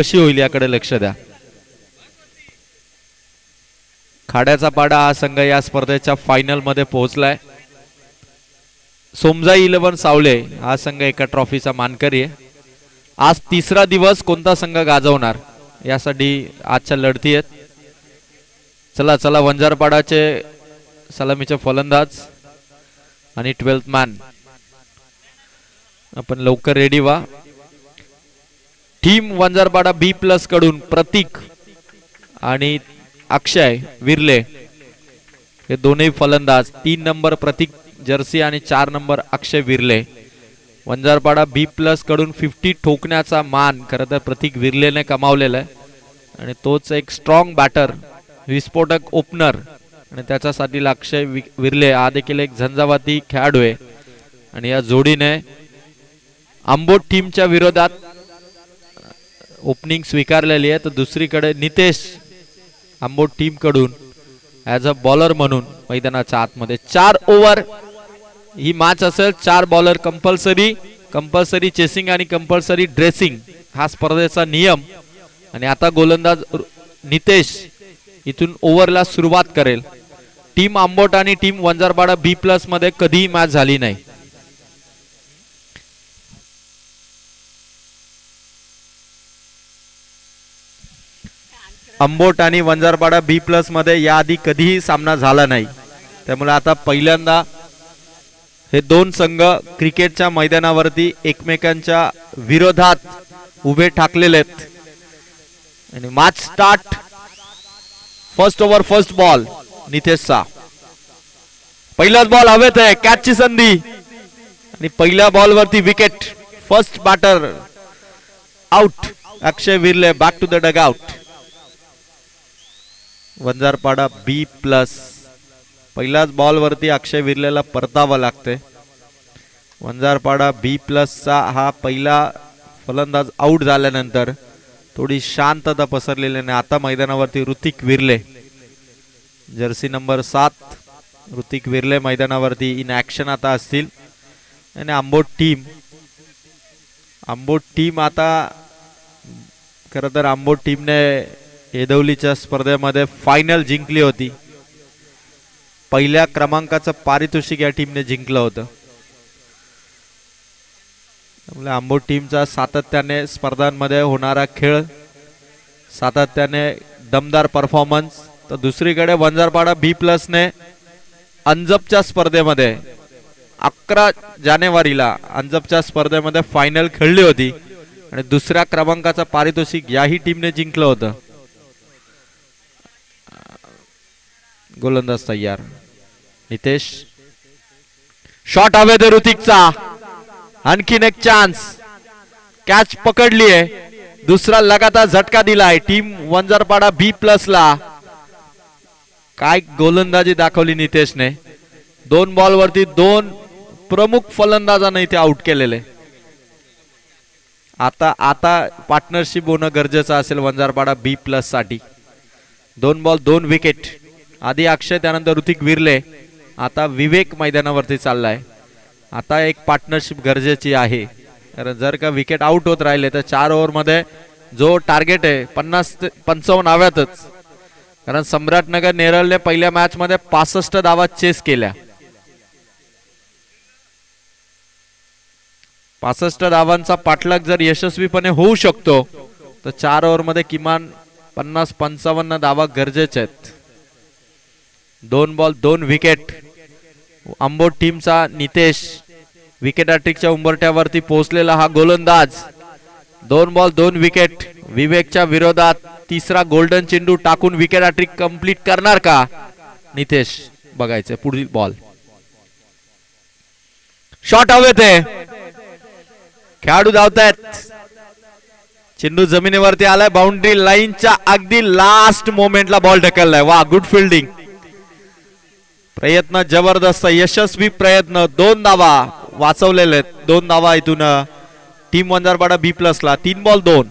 कशी होईल याकडे लक्ष द्या. खाड्याचा पाडा हा संघ या स्पर्धेच्या फायनल मध्ये पोहोचलाय. सोमजाई 11 सावले हा संघ एका ट्रॉफीचा मानकरी आहे. आज तिसरा दिवस कोणता संघ गाजवणार यासाठी आजच्या लढती आहेत. चला चला वंजारपाडाचे सलामीचे फलंदाज आणि 12th मॅन आपण लवकर रेडी व्हा. टीम वंजारपाडा B+ कडून प्रतीक आणि अक्षय विरले हे दोन्ही फलंदाज. 3 नंबर प्रतीक जर्सी आणि 4 नंबर अक्षय विरले. वंजारपाडा B+ कडून 50 ठोकण्याचा मान खरं तर प्रतीक विरलेने कमावलेला आहे आणि तोच एक स्ट्रॉंग बॅटर विस्फोटक ओपनर आणि त्याच्यासाठी अक्षय विरले हा देखील एक झंझावाती खेळाडू आहे. आणि या जोडीने आंबोट टीमच्या विरोधात ओपनिंग स्वीकारलेली आहे. तर दुसरीकडे नितेश आंबोट टीम कडून ॲज अ बॉलर म्हणून मैदानाच्या आतमध्ये. 4 ओव्हर ही मॅच असेल. 4 बॉलर कंपल्सरी चेसिंग आणि कंपल्सरी ड्रेसिंग हा स्पर्धेचा नियम. आणि आता गोलंदाज नितेश इथून ओव्हरला सुरुवात करेल. टीम आंबोट आणि टीम वंजारपाडा B+ मध्ये कधीही मॅच झाली नाही. आंबोट आणि वंजारपाडा B+ मध्ये याआधी कधीही सामना झाला नाही. त्यामुळे आता पहिल्यांदा हे दोन संघ क्रिकेटच्या मैदानावरती एकमेकांच्या विरोधात उभे ठाकलेले आहेत. आणि match start. First over first ball नितेशचा. पहिलाच बॉल हवेत आहे. कॅचची संधी आणि पहिल्या बॉल वरती wicket. First batter out. Akshay Virle back to the dugout. Vanjarpada B+ पहिल्याच बॉल वरती अक्षय विरलेला परतावा लागते. वंजारपाडा B+ चा हा पहिला फलंदाज आउट झाल्यानंतर थोडी शांतता पसरलेली आहे. आता मैदानावरती ऋतिक विरले जर्सी नंबर 7 ऋतिक विरले मैदानावरती इन ऍक्शन आता असतील. आणि आंबोट टीम आता खरं तर आंबोट टीमने येदवलीच्या स्पर्धेमध्ये फायनल जिंकली होती. पहिल्या क्रमांकाचं पारितोषिक या टीमने जिंकलं होतं. त्यामुळे आंबोट टीमचा सातत्याने स्पर्धांमध्ये होणारा खेळ, सातत्याने दमदार परफॉर्मन्स. तर दुसरीकडे वंजारपाडा B+ ने अंजपच्या स्पर्धेमध्ये 11 जानेवारीला अंजपच्या स्पर्धेमध्ये फायनल खेळली होती आणि दुसऱ्या क्रमांकाचं पारितोषिक याही टीमने जिंकलं होतं. गोलंदाज तयार. नितेश शॉट हवे ते ऋतिकचा. आणखीन एक चान्स. कॅच पकडली आहे. दुसरा लगातार झटका दिलाय टीम वंजारपाडा B+ ला. काय गोलंदाजी दाखवली नितेशने. 2 बॉल वरती 2 प्रमुख फलंदाजांना इथे आउट केलेले. आता पार्टनरशिप होणं गरजेचं असेल वंजारपाडा B+ साठी. 2 बॉल 2 विकेट. आधी अक्षय त्यानंतर ऋतिक विरले. आता विवेक मैदानावरती चाललाय. आता एक पार्टनरशिप गरजेची आहे. कारण जर का विकेट आउट होत राहिले तर 4 ओव्हर मध्ये जो टार्गेट आहे 50 ते 55 धाव्यातच. कारण सम्राटनगर नेरळने पहिल्या मॅच मध्ये 65 धावा चेस केल्या. 65 धावांचा पाठलाग जर यशस्वीपणे होऊ शकतो तर 4 ओव्हर मध्ये किमान 50-55 धावा गरजेच्या आहेत. 2 बॉल 2 विकेट. आंबोट टीमचा नितेश विकेट हॅट्रिकच्या उंबरठ्यावरती पोहोचलेला हा गोलंदाज. 2 बॉल 2 विकेट. विवेकच्या विरोधात तिसरा गोल्डन चेंडू टाकून विकेट हॅट्रिक कंप्लीट करणार का नितेश. बघायचं पुढील बॉल. शॉट हवे ते. खेळाडू धावतायत. चेंडू जमिनीवरती आलाय. बाउंड्री लाईनच्या अगदी लास्ट मोमेंटला बॉल ढकललाय. वा गुड फिल्डिंग. प्रयत्न जबरदस्त यशस्वी प्रयत्न. 2 धावा वाचवलेले आहेत. 2 धावा इथून टीम वंजारपाडा B+ ला. 3 बॉल 2.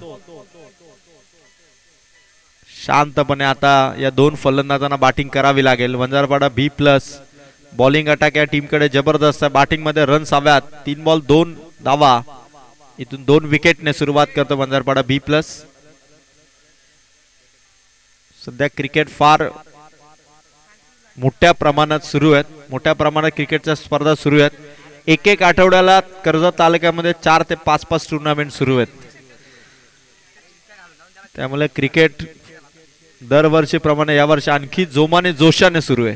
शांतपणे आता या 2 फलंदाजांना बॅटिंग करावी लागेल. वंजारपाडा B+ बॉलिंग अटॅक या टीमकडे जबरदस्त आहे. बॅटिंग मध्ये रन्स हव्यात. 3 बॉल 2 धावा. इथून 2 विकेटने सुरुवात करतो वंजारपाडा B+. सध्या क्रिकेट फार मोठ्या प्रमाणात सुरू आहेत, मोठ्या प्रमाणात क्रिकेटच्या स्पर्धा सुरू आहेत. एक एक आठवड्याला कर्जत तालुक्यामध्ये 4 ते 5 टुर्नामेंट सुरू आहेत. त्यामुळे क्रिकेट दरवर्षीप्रमाणे यावर्षी आणखी जोमाने जोशाने सुरू आहे.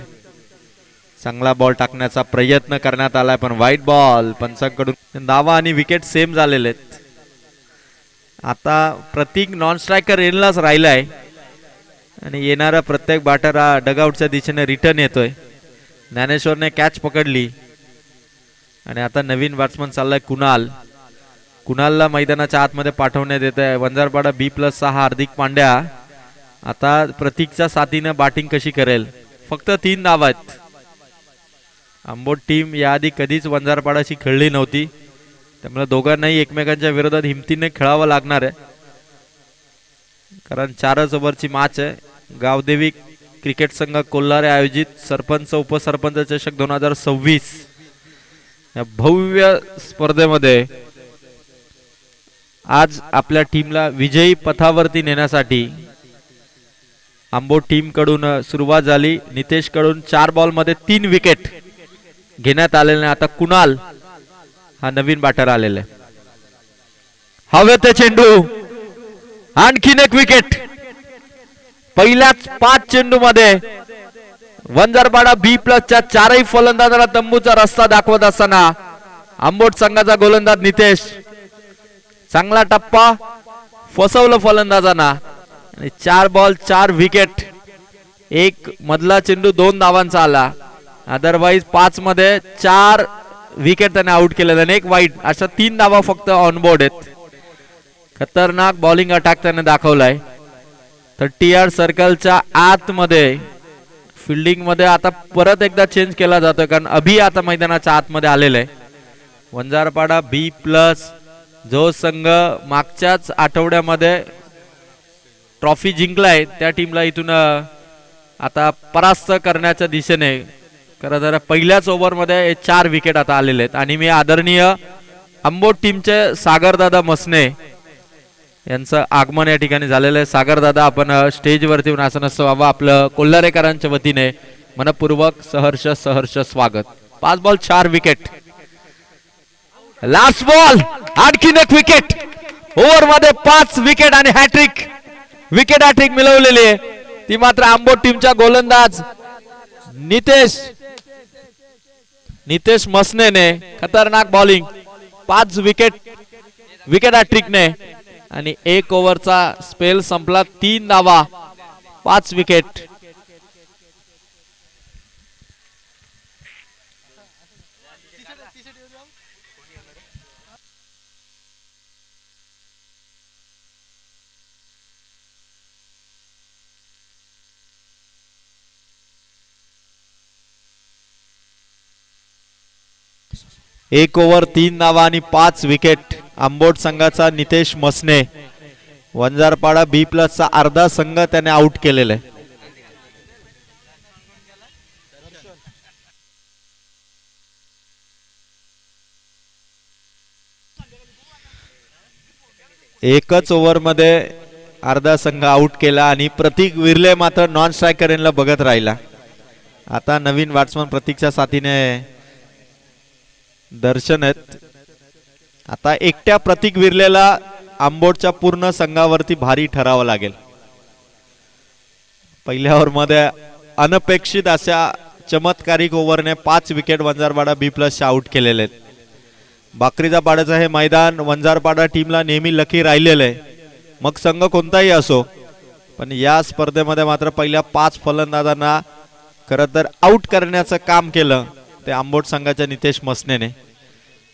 चांगला बॉल टाकण्याचा प्रयत्न करण्यात आलाय पण वाईट बॉल. पंचांकडून धावा आणि विकेट सेम झालेले आहेत. आता प्रतीक नॉन स्ट्रायकर येण्यालाच राहिलाय आणि येणारा प्रत्येक बॅटर हा डगआउटच्या दिशेने रिटर्न येतोय. ज्ञानेश्वरने कॅच पकडली आणि आता नवीन बॅट्समन चाललाय कुणाल. कुणालला मैदानाच्या आतमध्ये पाठवण्यात येत आहे. वंजारपाडा B+ चा हार्दिक पांड्या आता प्रतीकच्या साथीने बॅटिंग कशी करेल. फक्त 3 धावा आहेत. आंबोट टीम याआधी कधीच वंजारपाडाशी खेळली नव्हती, त्यामुळे दोघांनाही एकमेकांच्या विरोधात हिमतीने खेळावं लागणार आहे. कारण 4च ओव्हरची मॅच आहे. गावदेवी क्रिकेट संघ कोल्हारे आयोजित सरपंच उपसरपंच चषक 2026 या भव्य स्पर्धेमध्ये आज आपल्या टीमला विजयी पथावरती नेण्यासाठी आंबोट टीम कडून सुरुवात झाली. नितेश कडून 4 बॉलमध्ये 3 विकेट घेण्यात आलेले. आता कुणाल हा नवीन बॅटर आलेला आहे. हवेत चेंडू, आणखीन एक विकेट. पहिल्याच 5 चेंडू मध्ये वंजारपाडा B+ च्या 4ही फलंदाजांना तंबूचा रस्ता दाखवत असताना आंबोट संघाचा गोलंदाज नितेश चांगला टप्पा फसवलं फलंदाजांना आणि 4 बॉल 4 विकेट. एक मधला चेंडू 2 धावांचा आला. अदरवाईज 5 मध्ये 4 विकेट त्याने आउट केले आणि एक वाईट. अशा 3 धावा फक्त ऑनबोर्ड आहेत. खतरनाक बॉलिंग अटॅक त्याने दाखवलाय. 30 यार्ड सर्कलच्या आतमध्ये फिल्डिंग मध्ये आता परत एकदा चेंज केला जातो कारण अभि आता मैदानाच्या आतमध्ये आलेला आहे. वंजारपाडा B+ जो संघ मागच्याच आठवड्यामध्ये ट्रॉफी जिंकलाय त्या टीमला इथून आता परास्त करण्याच्या दिशेने खरं तर पहिल्याच ओव्हरमध्ये 4 विकेट आता आलेले आहेत. आणि मी आदरणीय आंबोट टीमचे सागरदादा मसने यांचं आगमन या ठिकाणी झालेलं आहे. सागरदादा आपण स्टेजवरती येऊन आसन व्हावं आपलं कोल्हारेकरांच्या वतीने मनपूर्वक सहर्ष स्वागत. 5 बॉल 4 विकेट. लास्ट बॉल आणखीन एक विकेट. ओव्हर मध्ये 5 विकेट आणि हॅट्रिक. विकेट हॅट्रिक मिळवलेली आहे ती मात्र आंबोट टीमच्या गोलंदाज नितेश मसनेने. खतरनाक बॉलिंग. 5 विकेट विकेट हॅट्रिकने आणि 1 ओव्हरचा स्पेल संपला. 3 धावा 5 विकेट. एक ओव्हर 3 धावा आणि 5 विकेट. आंबोट संघाचा नितेश मसने. वंजारपाडा B+ चा अर्धा संघ त्याने आउट केलेला आहे. एकच ओव्हर मध्ये अर्धा संघ आउट केला आणि प्रतीक विरले मात्र नॉन स्ट्रायकर यांना बघत राहिला. आता नवीन बॅट्समन प्रतीकच्या साथीने दर्शन आहेत. आता एकट्या प्रतीक विरलेला आंबोटच्या पूर्ण संघावरती भारी ठरावं लागेल. पहिल्या ओव्हर मध्ये अनपेक्षित अशा चमत्कारिक ओव्हरने 5 विकेट वंजारपाडा B+ आउट केलेले आहेत. बाकरीचा पाड्याचं हे मैदान वंजारपाडा टीमला नेहमी लकी राहिलेलं आहे, मग संघ कोणताही असो. पण या स्पर्धेमध्ये मात्र पहिल्या 5 फलंदाजांना खरं तर आउट करण्याचं काम केलं ते आंबोट संघाच्या नितेश मसनेने.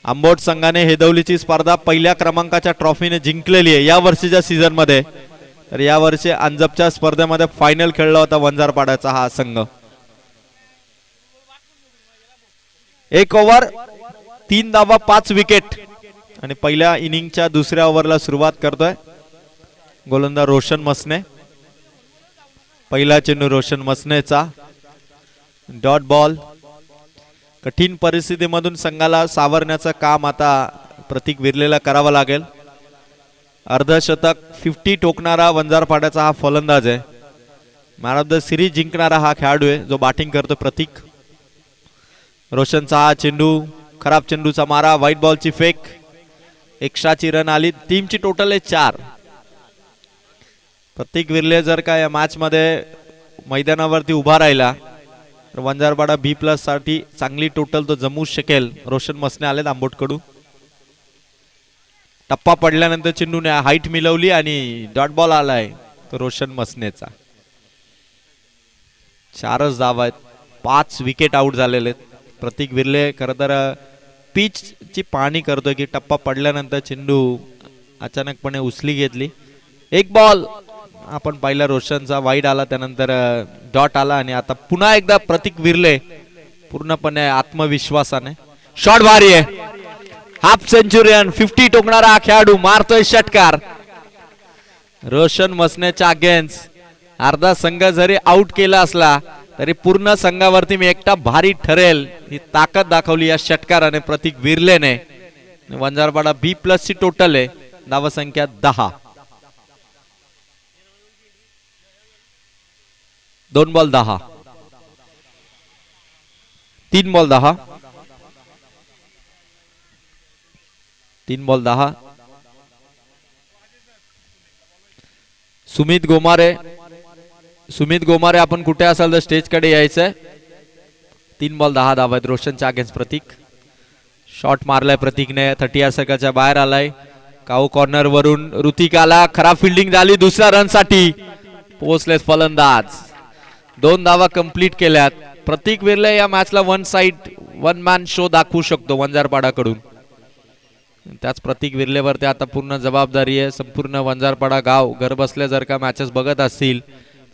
आंबोट संघाने हेदवलीची स्पर्धा पहिल्या क्रमांकाच्या ट्रॉफीने जिंकलेली आहे या वर्षीच्या सीझन मध्ये. तर या वर्षी अंजपच्या स्पर्धेमध्ये फायनल खेळला होता वंजारपाड्याचा हा संघ. 1 ओव्हर 3 धावा 5 विकेट आणि पहिल्या इनिंगच्या दुसऱ्या ओव्हरला सुरुवात करतोय गोलंदाज रोशन मसने. पहिला चेंडू रोशन मसनेचा. Dot ball. कठीण परिस्थितीमधून संघाला सावरण्याचं काम आता प्रतीक विरलेला करावं लागेल. अर्धशतक 50 ठोकणारा वंजारपाड्याचा हा फलंदाज आहे. मॅन ऑफ द सिरीज जिंकणारा हा खेळाडू आहे जो बॅटिंग करतो प्रतीक. रोशनचा हा चेंडू, खराब चेंडूचा मारा, व्हाईट बॉलची फेक, एक्स्ट्राची रन आली. टीमची टोटल आहे 4. प्रतीक विर्ले जर का या मॅच मध्ये मैदानावरती उभा राहिला तर वंजारपाडा B+ साठी चांगली टोटल तो जमवू शकेल. रोशन मसने आले आंबोटकडून. टप्पा पडल्यानंतर चेंडूने हाईट मिळवली आणि डॉट बॉल आलाय तो रोशन मसनेचा. 4च धावा आहेत. 5 विकेट आउट झालेले आहेत. प्रतीक विर्ले खरं तर पिच ची पाहणी करतोय की टप्पा पडल्यानंतर चेंडू अचानकपणे उचली घेतली. एक बॉल आपण पाहिला रोशनचा वाईड आला, त्यानंतर डॉट आला आणि आता पुन्हा एकदा प्रतीक विर्ले पूर्णपणे आत्मविश्वासाने. शॉट भारी आहे, हाफ सेंचुरियन 50 टोकणारा हा खेळाडू मारतोय षटकार. रोशन मसनेच्या अगेन्स्ट अर्धा संघ जरी आउट केला असला तरी पूर्ण संघावरती मी एकटा भारी ठरेल ही ताकद दाखवली या षटकाराने प्रतीक विर्लेने. वंजारपाडा B+ ची टोटल आहे धावसंख्या 10. 2 ball 10, 3 ball 10, 3 ball 10. Sumit Gomare, Sumit Gomare आपण कुठे असाल तर स्टेज कडे यायचंय. 3 बॉल 10 धावा आहेत रोशनच्या अगेन्स्ट प्रतीक. शॉट मारलाय प्रतीकने, 30 षटकाच्या बाहेर आलाय. काऊ कॉर्नर वरून ऋतिकाला खराब फिल्डिंग झाली. दुसऱ्या रन साठी पोहोचलेत फलंदाज. 2 धावा कंप्लीट केल्यात. प्रतीक विर्ले या मॅचला वन मॅन शो दाखवू शकतो वंजारपाडाकडून. त्याच प्रतीक विर्लेवरती आता पूर्ण जबाबदारी आहे. संपूर्ण वंजारपाडा गाव घर बसल्या जर का मॅचेस बघत असतील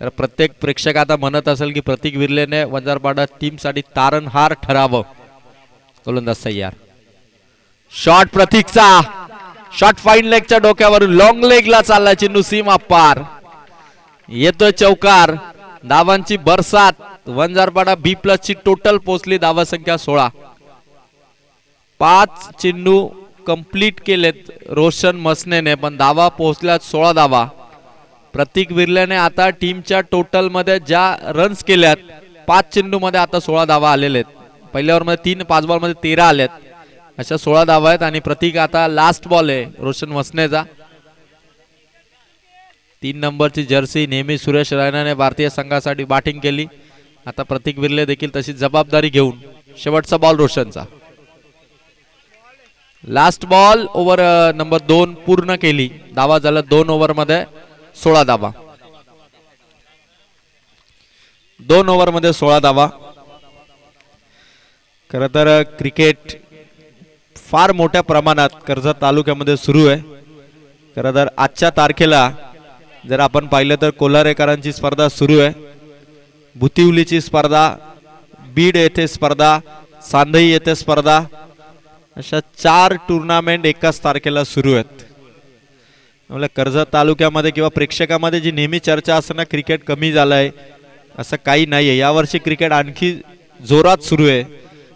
तर प्रत्येक प्रेक्षक आता म्हणत असेल की प्रतीक विर्लेने वंजारपाडा टीम साठी तारणहार ठरावं. गोलंदाज तयार. शॉट प्रतीकचा, शॉट फाईन लेगच्या डोक्यावरून लॉंग लेगला चालला चेंडू सीमा पार. येतोय चौकार. धावांची बरसात. वंजारपाडा B+ ची टोटल पोहोचली धावसंख्या 16. 5 चेंडू कंप्लीट केलेत रोशन मसनेने, पण धावा पोहोचल्यात 16 धावा. प्रतीक विर्लेने आता टीमच्या टोटल मध्ये ज्या रन्स केल्यात 5 चेंडू मध्ये आता 16 धावा आलेले आहेत. पहिल्या ओव्हर मध्ये 3, 5 बॉल मध्ये 13 आलेत. अशा 16 धावा आहेत आणि प्रतीक आता लास्ट बॉल आहे रोशन मसनेचा. 3 नंबरची जर्सी नेहमी सुरेश रैनाने भारतीय संघासाठी बॅटिंग केली. आता प्रतीक विर्ले देखील तशी जबाबदारी घेऊन शेवटचा बॉल रोशनचा. लास्ट बॉल ओव्हर नंबर 2 पूर्ण केली. धावा झाला 2 ओव्हर मध्ये 16 धावा. 2 ओव्हर मध्ये 16 धावा. खरं तर क्रिकेट फार मोठ्या प्रमाणात कर्जत तालुक्यामध्ये सुरू आहे. खरं तर आजच्या तारखेला जर आपण पाहिलं तर कोल्हारेकरांची स्पर्धा सुरू आहे, भुतिवलीची स्पर्धा, बीड येथे स्पर्धा, सांधई येथे स्पर्धा, अशा 4 टुर्नामेंट एकाच तारखेला सुरू आहेत. कर्जत तालुक्यामध्ये किंवा प्रेक्षकामध्ये जी नेहमी चर्चा असताना क्रिकेट कमी झालंय असं काही नाहीये. यावर्षी क्रिकेट आणखी जोरात सुरू आहे.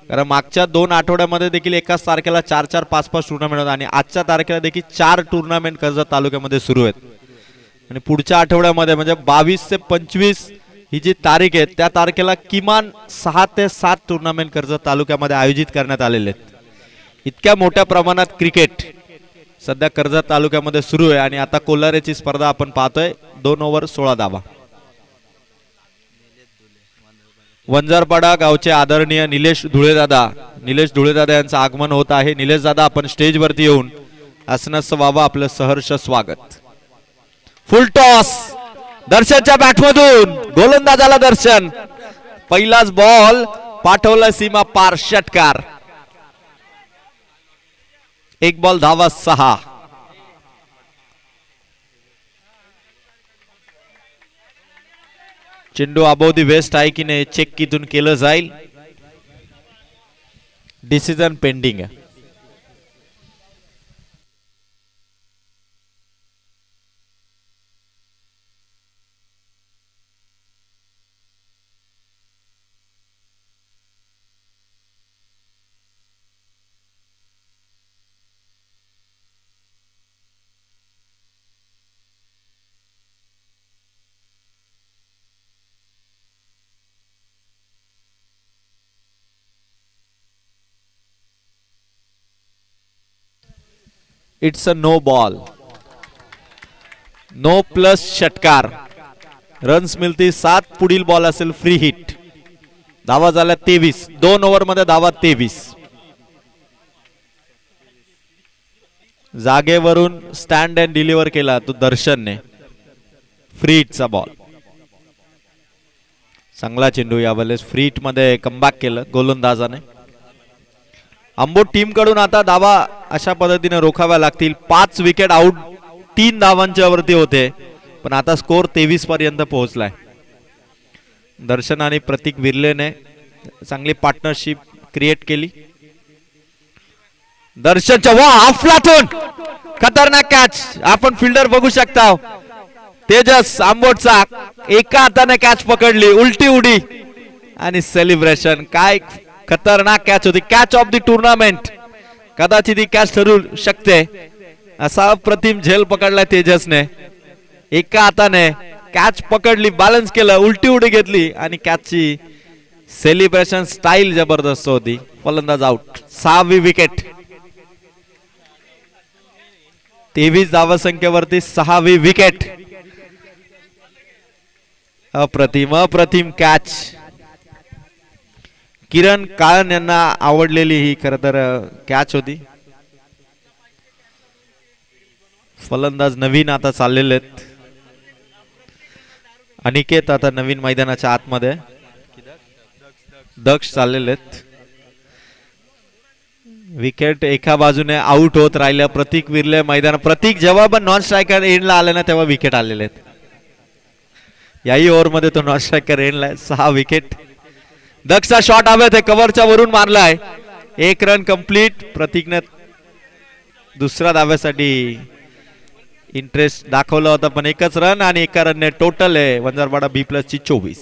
कारण मागच्या 2 आठवड्यामध्ये देखील एकाच तारखेला 4-4, 5-5 टुर्नामेंट होतात आणि आजच्या तारखेला देखील 4 टुर्नामेंट कर्जत तालुक्यामध्ये सुरू आहेत. आणि पुढच्या आठवड्यामध्ये म्हणजे 22 ते 25 ही जी तारीख आहे त्या तारखेला किमान 6 ते 7 टुर्नामेंट कर्जत तालुक्यामध्ये आयोजित करण्यात आलेले आहेत. इतक्या मोठ्या प्रमाणात क्रिकेट सध्या कर्जत तालुक्यामध्ये सुरू आहे. आणि आता कोल्हारेची स्पर्धा आपण पाहतोय. 2 ओव्हर 16 धावा. वंजारपाडा गावचे आदरणीय निलेश धुळेदादा यांचं आगमन होत आहे. निलेश दादा आपण स्टेज वरती येऊन आसनस्थ व्हावं, आपलं सहर्ष स्वागत. फुल टॉस दर्शनच्या बॅटमधून गोलंदाजाला दर्शन. पहिलाच बॉल पाठवला सीमा पार, षटकार. 1 बॉल धावा 6. चेंडू अबोव दी वेस्ट आहे की नाही चेक कितून केलं जाईल. डिसिजन पेंडिंग आहे. It's a no ball. No plus षटकार. रन्स मिळतील 7. पुढील बॉल असेल फ्री हिट. धावा झाल्या 23. 2 ओव्हर मध्ये धावा 23. जागेवरून स्टँड अँड डिलिव्हर केला तो दर्शनने. Free हिटचा ball. चांगला चेंडू यावेळेस फ्री हिट मध्ये कमबॅक केलं गोलंदाजाने. अंबोट टीम कडून आता धावा अशा पद्धतीने रोखाव्या लागतील. 5 विकेट आउट 3 धावांच्या वरती होते, पण आता स्कोर 23 पर्यंत पोहोचलाय. दर्शन आणि प्रतीक विर्लेने चांगली पार्टनरशिप क्रिएट केली. दर्शनच्या वा अफलातून खतरनाक कॅच. आपण फिल्डर बघू शकता तेजस आंबोटचा. एका हाताने कॅच पकडली. उलटी उडी आणि सेलिब्रेशन. काय खतरनाक कॅच होती. कॅच ऑफ द टुर्नामेंट कदाचित ही कॅच ठरू शकते. असा अप्रतिम झेल पकडला तेजसने. एका हाताने कॅच पकडली, बॅलन्स केलं, उलटी उडी घेतली आणि कॅचची सेलिब्रेशन स्टाईल जबरदस्त होती. फलंदाज आउट. 6वी विकेट. 23 धावसंख्येवरती 6वी विकेट. अप्रतिम अप्रतिम कॅच. किरण काळन यांना आवडलेली ही खरं तर कॅच होती. फलंदाज नवीन आता चाललेले आहेत. अनिकेत आता नवीन मैदानाच्या आतमध्ये. दक्ष चाललेले आहेत. विकेट एका बाजूने आउट होत राहिल्या. प्रतीक विर्ले मैदान. प्रतीक जेव्हा पण नॉन स्ट्रायकर एंडला आले ना तेव्हा विकेट आलेले आहेत. याही ओव्हर मध्ये तो नॉन स्ट्रायकर एंडला. 6 विकेट. दक्षचा शॉट हवे ते कव्हरच्या वरून मारलाय. 1 रन कंप्लीट. प्रतीकने दुसऱ्या धाव्यासाठी इंटरेस्ट दाखवला होता, पण 1च रन आणि 1 रनने टोटल आहे वंजारपाडा बी प्लस ची 24.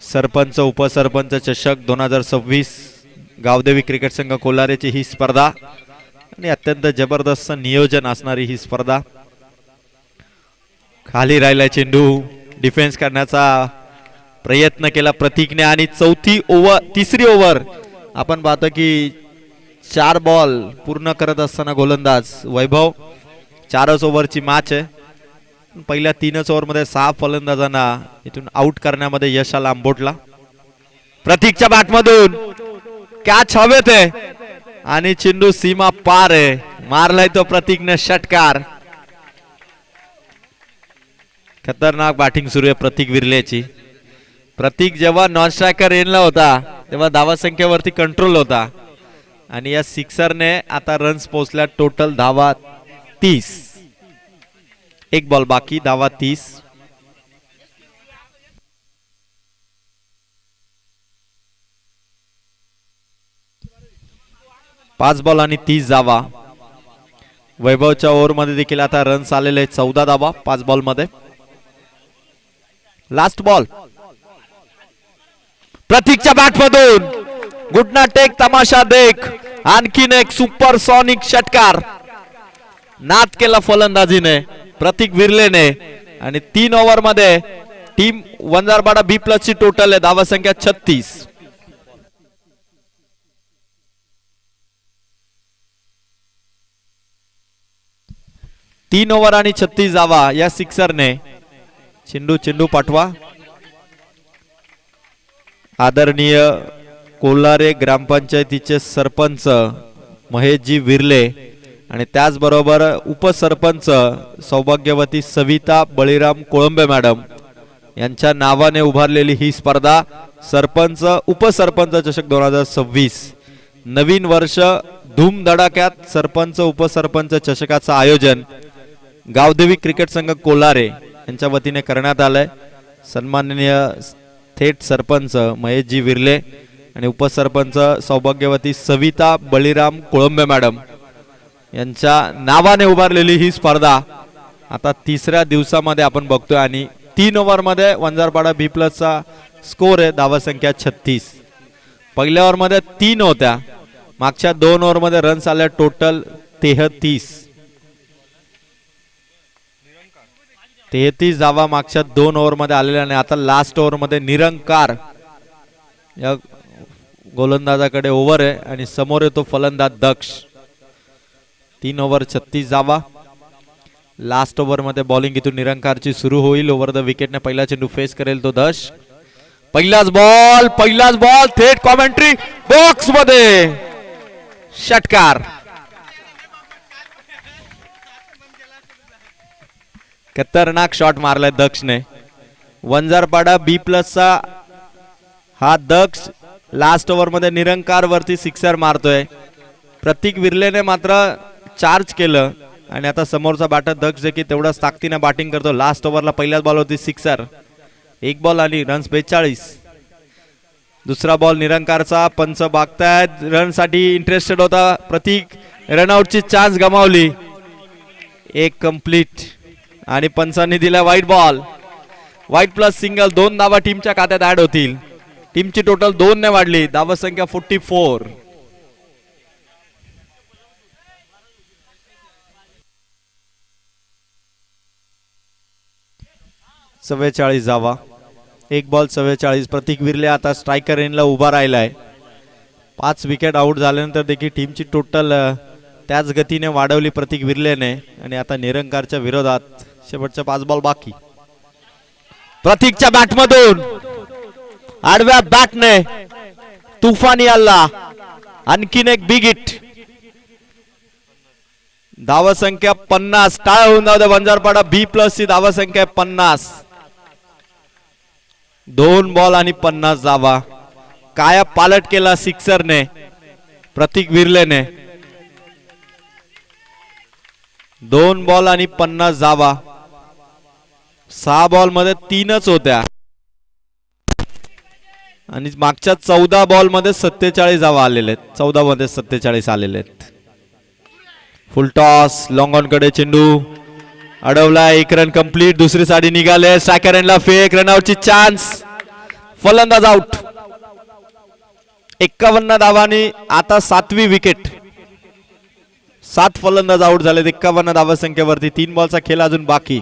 सरपंच उपसरपंच चषक 2026 गावदेवी क्रिकेट संघ कोलारेची ही स्पर्धा आणि अत्यंत जबरदस्त नियोजन असणारी ही स्पर्धा. खाली राहिला चेंडू. डिफेन्स करण्याचा प्रयत्न केला प्रतीकने आणि तिसरी ओव्हर आपण पाहतो की 4 बॉल पूर्ण करत असताना गोलंदाज वैभव. 4च ओव्हरची मॅच आहे. पहिल्या 3च ओव्हर मध्ये 6 फलंदाजांना इथून आउट करण्यामध्ये यश आलं आंबोटला. प्रतीकच्या बॅटमधून कॅच हवेत आहे आणि चेंडू सीमा पार आहे. मारलाय तो प्रतीकने षटकार. खतरनाक बॅटिंग सुरू आहे प्रतीक विर्लेची. प्रतीक जेव्हा नॉन स्ट्रायकर एंडला होता तेव्हा धावा संख्येवरती कंट्रोल होता आणि या सिक्सरने आता रन्स पोहोचल्या. टोटल धावा 30. 1 बॉल बाकी. धावा 30. पाच बॉल आणि 30 धावा. वैभवच्या ओव्हर मध्ये देखील आता रन्स आलेले 14 धावा 5 बॉल मध्ये. Last ball. प्रतीकच्या बॅटमधून गुडना टेक तमाशा देख. आणखीन एक सुपरसॉनिक षटकार. नाद केला फलंदाजीने प्रतीक विर्लेने आणि 3 ओव्हर मध्ये टीम वंजारपाडा बी प्लस ची टोटल आहे धावा संख्या 36. तीन ओव्हर आणि 36 धावा या सिक्सरने. चेंडू पाठवा. आदरणीय कोल्हारे ग्रामपंचायतीचे सरपंच महेशजी विर्ले आणि त्याचबरोबर उपसरपंच सौभाग्यवती सविता बळीराम कोळंबे मॅडम यांच्या नावाने उभारलेली ही स्पर्धा सरपंच उपसरपंच चषक 2026. नवीन वर्ष धूमधडाक्यात सरपंच उपसरपंच चषकाचं आयोजन गावदेवी क्रिकेट संघ कोल्हारे यांच्या वतीने करण्यात आलंय. सन्माननीय थेट सरपंच महेशजी विर्ले आणि उपसरपंच सौभाग्यवती सविता बळीराम कोळंबे मॅडम यांच्या नावाने उभारलेली ही स्पर्धा आता 3ऱ्या दिवसामध्ये आपण बघतोय आणि 3 ओव्हर मध्ये वंजारपाडा बी प्लस चा स्कोर आहे धावा संख्या 36. पहिल्या ओव्हर मध्ये 3 होत्या. मागच्या 2 ओव्हर मध्ये रन्स आल्या टोटल 33. 33 धावा मागच्या 2 ओव्हर मध्ये आलेल्या आणि आता लास्ट ओव्हर मध्ये निरंकार या गोलंदाजाकडे ओव्हर आहे आणि समोर येतो फलंदाज दक्ष. 3 ओव्हर 36 धावा. लास्ट ओव्हर मध्ये बॉलिंग इथून निरंकारची सुरू होईल. ओव्हर द विकेटने पहिला चेंडू फेस करेल तो दक्ष. पहिलाच बॉल थेट कॉमेंट्री बॉक्स मध्ये षटकार. खतरनाक शॉट मारलाय दक्षने. वंजारपाडा B+ चा हा दक्ष लास्ट ओव्हर मध्ये निरंकार वरती सिक्सर मारतोय. प्रतीक विर्लेने मात्र चार्ज केलं आणि आता समोरचा बॅटर दक्ष जे की तेवढाच ताकदीने बॅटिंग करतो. लास्ट ओव्हरला पहिल्याच बॉल होती सिक्सर. 1 बॉल आणि रन्स 42. दुसरा बॉल निरंकारचा. पंच बागतायत रन साठी इंटरेस्टेड होता प्रतीक. रनआउटची चान्स गमावली. 1 कंप्लीट आणि पंचांनी दिला वाईट बॉल. वाईट प्लस सिंगल. 2 धावा टीमच्या खात्यात ऍड होतील. टीमची टोटल 2 ने वाढली. धावा संख्या 44. 44 धावा. 1 बॉल 44. प्रतीक विर्ले आता स्ट्रायकर रेनला उभा राहिलाय. 5 विकेट आउट झाल्यानंतर देखील टीमची टोटल त्याच गतीने वाढवली प्रतीक विर्लेने आणि आता निरंकारच्या विरोधात शेवटचे 5 बॉल बाकी. प्रतीकच्या बॅटमधून आडव्या बॅटने तुफानी हल्ला. आणखीन एक बिग हिट. धावा संख्या 50. टाळ होऊन जाऊ दे. वंजारपाडा B+ ची धावा संख्या 50. 2 बॉल आणि 50 धावा. काया पालट केला सिक्सरने प्रतीक विर्लेने. 2 बॉल आणि 50 धावा. 6 बॉल मध्ये 3च होत्या आणि मागच्या 14 बॉल मध्ये 47 धावा आलेले आहेत. 14 मध्ये 47 आलेले आहेत. फुल टॉस. लॉंग ऑन कडे चेंडू अडवला. 1 रन कंप्लीट. दुसरी साडी निघाले. स्ट्रायकर एंडला फेक. रनआउटची चान्स. फलंदाज आउट. 51 धावांनी आता 7वी विकेट. 7 फलंदाज आउट झाले. 51 धावा संख्येवरती. 3 बॉलचा खेळ अजून बाकी.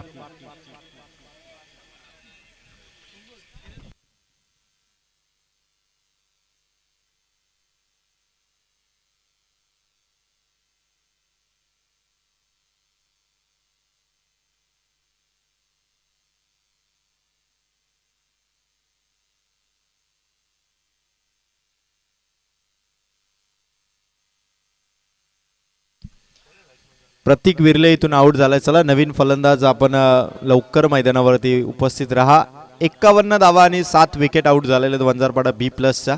प्रतीक विर्ले इथून आउट झालाय. चला नवीन फलंदाज आपण लवकर मैदानावरती उपस्थित राहा. 51 धावा आणि 7 विकेट आउट झालेले वंजारपाडा B+ च्या.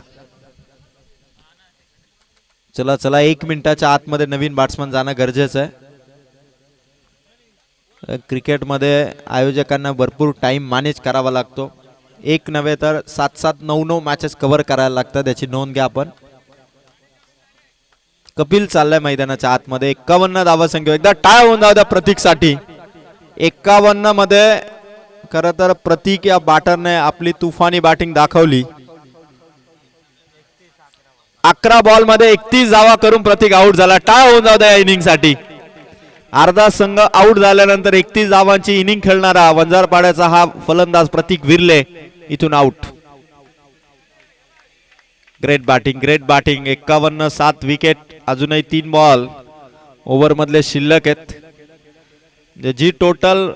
चला चला 1 मिनिटाच्या आतमध्ये नवीन बॅट्समन जाणं गरजेचं आहे. क्रिकेटमध्ये आयोजकांना भरपूर टाइम मॅनेज करावा लागतो. 1 नव्हे तर 7-7, 9-9 मॅचेस कव्हर करायला लागतात. त्याची नोंद घ्या आपण. कपिल चाललाय मैदानाच्या आतमध्ये. 51 धावा संख्या. एकदा टाळ होऊन जाऊ द्या प्रतीक साठी. 51 मध्ये खरं तर प्रतीक या बॅटरने आपली तुफानी बॅटिंग दाखवली. 11 बॉल मध्ये 31 धावा करून प्रतीक आउट झाला. टाळ होऊन जाऊ द्या या इनिंग साठी. अर्धा संघ आउट झाल्यानंतर 31 धावांची इनिंग खेळणारा वंजारपाड्याचा हा फलंदाज प्रतीक विर्ले इथून आउट. Great batting. 51, 7 विकेट. अजूनही 3 बॉल ओव्हर मधले शिल्लक आहेत. जी टोटल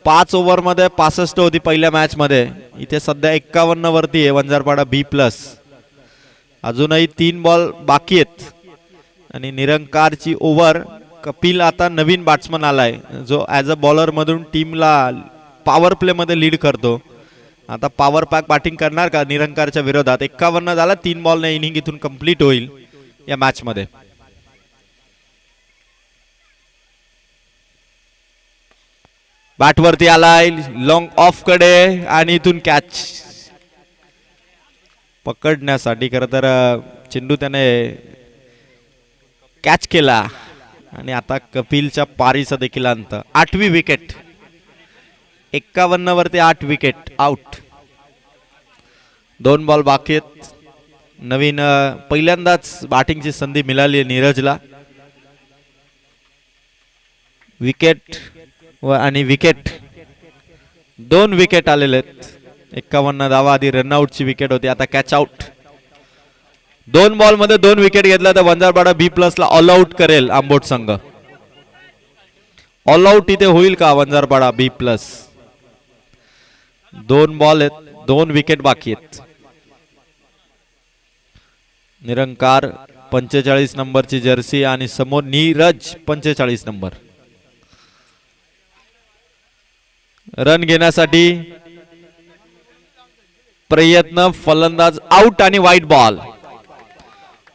5 ओव्हर मध्ये 65 होती पहिल्या मॅच मध्ये. इथे सध्या 51 वरती आहे वंजारपाडा B+. अजूनही 3 बॉल बाकी आहेत आणि निरंकारची ओव्हर. कपिल आता नवीन बॅट्समन आलाय जो ऍज अ बॉलर मधून टीमला पॉवर प्ले मध्ये लीड करतो. आता पॉवर पॅक बॅटिंग करणार का निरंकारच्या विरोधात. 51 झाला. 3 बॉल ने इनिंग इथून कंप्लीट होईल या मॅच मध्ये. बॅट वरती आलाय. लॉंग ऑफ कडे आणि इथून कॅच पकडण्यासाठी खरं तर चेंडू त्याने कॅच केला आणि आता कपिलच्या पारीचा देखील अंत. 8वी विकेट. 51 वरती 8 विकेट. आउट. 2 बॉल बाकी आहेत. नवीन पहिल्यांदाच बॅटिंगची संधी मिळाली नीरजला. विकेट आणि विकेट. 2 विकेट आलेले आहेत. 51 धावा. आधी रनआउटची विकेट होती. आता कॅच आउट. 2 बॉल मध्ये 2 विकेट घेतला तर वंजारपाडा बी प्लस ला ऑल आउट करेल आंबोट संघ. ऑल आउट इथे होईल का वंजारपाडा बी प्लस? 2 बॉल आहेत, 2 विकेट बाकी आहेत. निरंकार 45 नंबरची जर्सी आणि समोर नीरज 45 नंबर. रन घेण्यासाठी प्रयत्न, फलंदाज आउट आणि व्हाईट बॉल.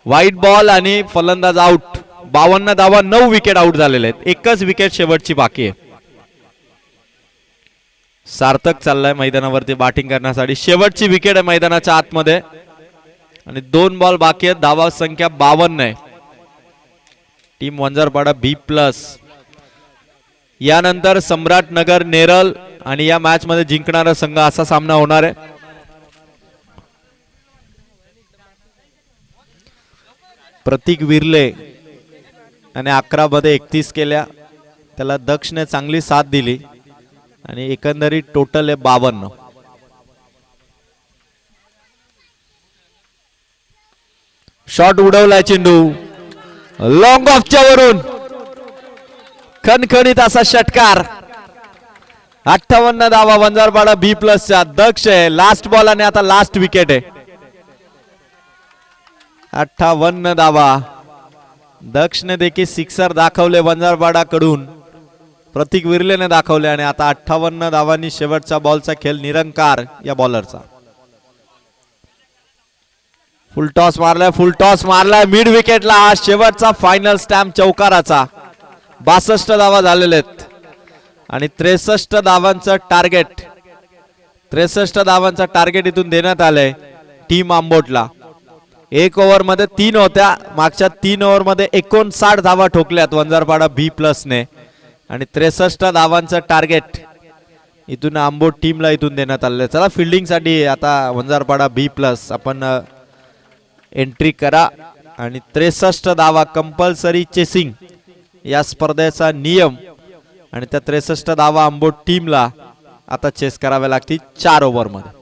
व्हाईट बॉल आणि फलंदाज आउट. 52 धावा, 9 विकेट आउट झालेले आहेत. एकच विकेट शेवटची बाकी आहे. सार्थक चाललाय मैदानावरती बॅटिंग करण्यासाठी. शेवटची विकेट आहे मैदानाच्या आतमध्ये आणि 2 बॉल बाकी आहेत. धावा संख्या 52 आहे. टीम वंजारपाडा बी प्लस. यानंतर सम्राटनगर नेरळ आणि या मॅच मध्ये जिंकणारा संघ असा सामना होणार आहे. प्रतीक विरले आणि 11 मध्ये 31 केल्या. त्याला दक्षने चांगली साथ दिली आणि एकंदरीत टोटल आहे 52. शॉट उडवलाय चेंडू लॉंग ऑफच्या वरून. खणखणीत असा षटकार. 58 धावा वंजारपाडा बी प्लसच्या. दक्ष आहे लास्ट बॉल आणि आता लास्ट विकेट आहे. 58 धावा. दक्षने देखील सिक्सर दाखवले वंजारपाडा कडून, प्रतीक विरलेने दाखवले आणि आता 58 धावांनी शेवटचा बॉलचा खेळ निरंकार या बॉलरचा. फुल टॉस मारलाय, फुल टॉस मारलाय मिड विकेटला. हा शेवटचा फायनल स्टॅम्प चौकाराचा. 62 धावा झालेले आहेत आणि 63 धावांचं टार्गेट. 63 धावांचं टार्गेट इथून देण्यात आलंय टीम आंबोटला. 1 ओव्हर मध्ये 3 होत्या. मागच्या 3 ओव्हर मध्ये 59 धावा ठोकल्यात वंजारपाडा बी प्लस ने आणि 63 धावांचं टार्गेट इथून आंबोट टीमला इथून देण्यात आलेलं. चला फिल्डिंग साठी आता वंजारपाडा बी प्लस आपण एंट्री करा आणि 63 धावा कंपल्सरी चेसिंग या स्पर्धेचा नियम आणि त्या 63 धावा आंबोट टीमला आता चेस कराव्या लागतील 4 ओव्हर मध्ये.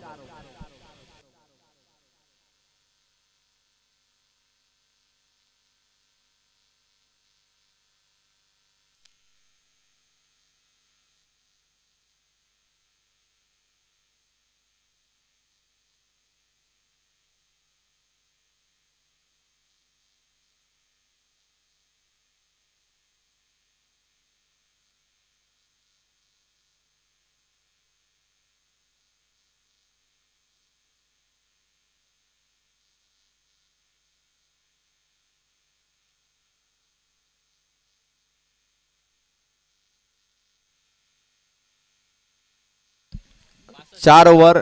चार ओव्हर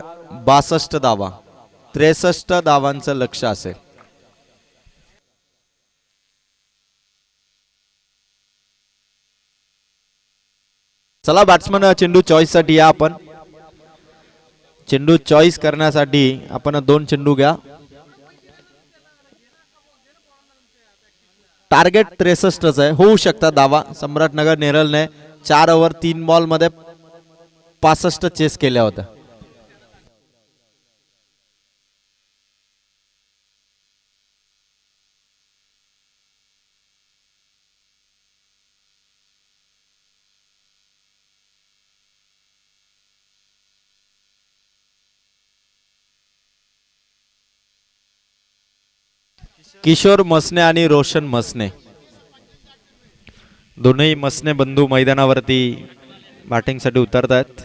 62 धावा. 63 धावांचं लक्ष असेल. चला बॅट्समन चेंडू चॉईस साठी या. आपण चेंडू चॉईस करण्यासाठी आपण 2 चेंडू घ्या. टार्गेट 63च आहे. होऊ शकतात धावा. सम्राटनगर नेरळने 4 ओव्हर 3 बॉल मध्ये 65 चेस केल्या होत्या. किशोर मसने आणि रोशन मसने दोन्ही मसने बंधू मैदानावरती बॅटिंग साठी उतरत आहेत.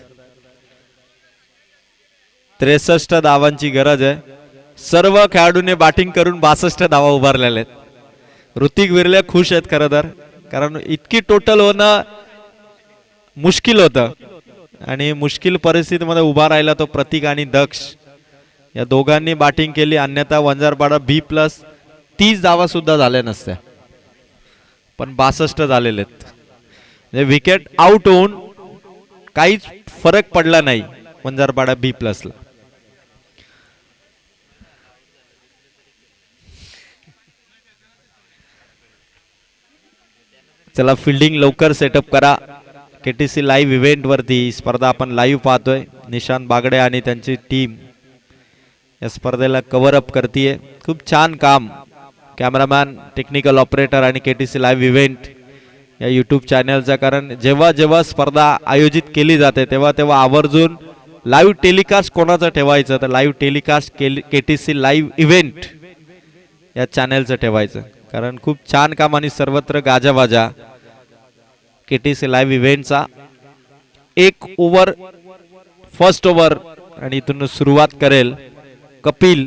63 धावांची गरज आहे. सर्व खेळाडूंनी बॅटिंग करून 62 धावा उभारलेल्या आहेत. ऋतिक विरले खुश आहेत खरं तर, कारण इतकी टोटल होणं मुश्किल होतं आणि मुश्किल परिस्थितीमध्ये उभा राहिला तो प्रतीक आणि दक्ष या दोघांनी बॅटिंग केली. अन्यथा वंजारपाडा बी प्लस 30 धावा सुद्धा झाल्या नसत्या, पण 62 झालेले आहेत. विकेट आउट होऊन काहीच फरक पडला नाही वंजारपाडा बी प्लसला. चला फिल्डिंग लवकर सेटअप करा. केटीसी लाईव्ह इव्हेंट वरती स्पर्धा आपण लाईव्ह पाहतोय. निशांत बागडे आणि त्यांची टीम या स्पर्धेला कव्हर अप करते. खूप छान काम कॅमेरामॅन, टेक्निकल ऑपरेटर आणि केटीसी लाईव्ह इव्हेंट या यूट्यूब चॅनलचा. कारण जेव्हा जेव्हा स्पर्धा आयोजित केली जाते तेव्हा तेव्हा आवर्जून लाईव्ह टेलिकास्ट कोणाचं ठेवायचं, तर live telecast KTC live event या चॅनलचं ठेवायचं. कारण खूप छान काम आणि सर्वत्र गाजावाजा केटीसी लाईव्ह इव्हेंटचा. एक ओव्हर, फर्स्ट ओव्हर आणि इथून सुरुवात करेल कपिल.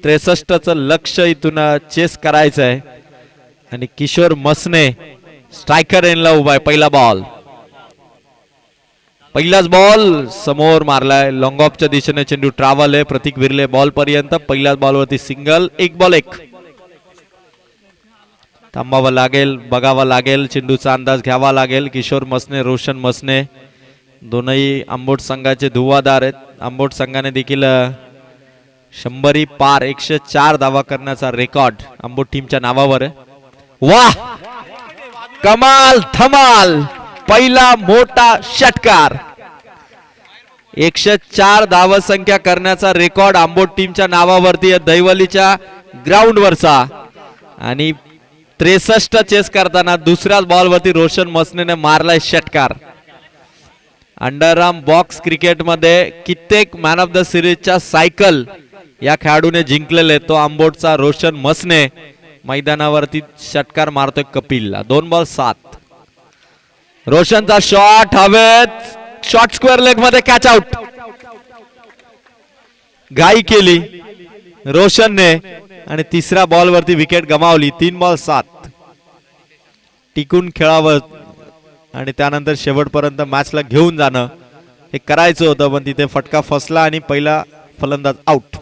63चं लक्ष इथून चेस करायचं आहे आणि किशोर मसने स्ट्रायकर एंडला उभा आहे. पहिला बॉल, पहिलाच बॉल समोर मारलाय. लॉंग ऑफच्या दिशेने चेंडू ट्रॅव्हल आहे प्रतीक विरले बॉल पर्यंत. पहिल्याच बॉलवरती सिंगल. 1 बॉल 1. थांबावं लागेल, बघावं लागेल, चेंडूचा अंदाज घ्यावा लागेल. किशोर मसने, रोशन मसने दोनही आंबोट संघाचे धुवादार आहेत. आंबोट संघाने देखील 100 पार 104 धावा करण्याचा रेकॉर्ड आंबोट टीमच्या नावावर आहे. वाह, कमाल धमाल, पहिला मोठा षटकार. 104 धावसंख्या करण्याचा रेकॉर्ड आंबोट टीमच्या नावावरती दैवलीच्या ग्राउंडवरचा. आणि 63 चेस करताना दुसऱ्याच बॉलवरती रोशन मसनेने मारलाय षटकार. अंडरआर्म बॉक्स क्रिकेटमध्ये कित्येक मॅन ऑफ द सिरीजच्या सायकल या खेळाडूने जिंकलेले. तो आंबोटचा रोशन मसने मैदानावरती षटकार मारतोय कपिलला. 2 बॉल 7. रोशनचा शॉट हवेत, शॉर्ट स्क्वेअर लेग मध्ये कॅच आउट. घाई केली रोशनने आणि तिसऱ्या बॉलवरती विकेट गमावली. 3 बॉल 7. टिकून खेळावं आणि त्यानंतर शेवटपर्यंत मॅचला घेऊन जाणं हे करायचं होतं, पण तिथे फटका फसला आणि पहिला फलंदाज आउट.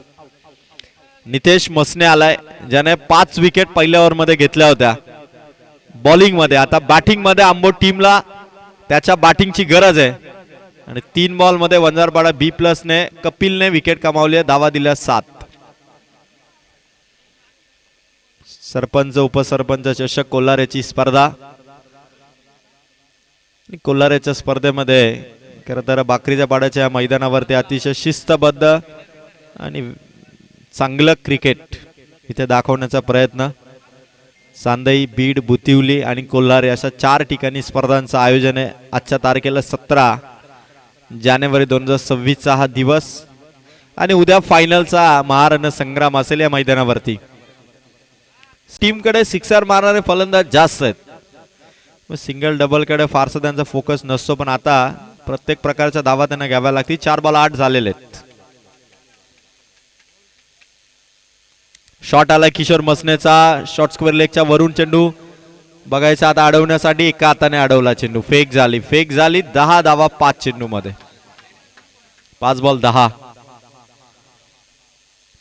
नितेश मसने आलाय, ज्याने 5 विकेट पहिल्या ओव्हर मध्ये घेतल्या होत्या बॉलिंग मध्ये. आता बॅटिंग मध्ये आंबोट टीमला त्याच्या बॅटिंगची गरज आहे आणि 3 बॉल मध्ये वंजारपाडा B+ ने कपिलने विकेट कमावली. धावा दिल्या 7. सरपंच उपसरपंच चषक कोल्हारेची स्पर्धा. कोल्हारेच्या स्पर्धेमध्ये खरं तर बाकरीच्या पाड्याच्या या मैदानावरती अतिशय शिस्तबद्ध आणि चांगलं क्रिकेट इथे दाखवण्याचा प्रयत्न. सांदई, बीड, बुतिवली आणि कोल्हारे अशा 4 ठिकाणी स्पर्धांचं आयोजन आहे. आजच्या तारखेला 17 जानेवारी 2026 हा दिवस आणि उद्या फायनलचा महारण संग्राम असेल या मैदानावरती. टीमकडे सिक्सर मारणारे फलंदाज जास्त आहेत, सिंगल डबल कडे फारसा त्यांचा फोकस नसतो. पण आता प्रत्येक प्रकारच्या धावा त्यांना घ्याव्या लागतील. 4 बॉल 8 झालेले आहेत. शॉट आला किशोर मसनेचा, शॉर्ट स्क्वेअर लेगच्या वरून चेंडू बघायचा. आता अडवण्यासाठी एका हाताने अडवला चेंडू. फेक झाली 10 धावा 5 चेंडू मध्ये. 5 बॉल 10.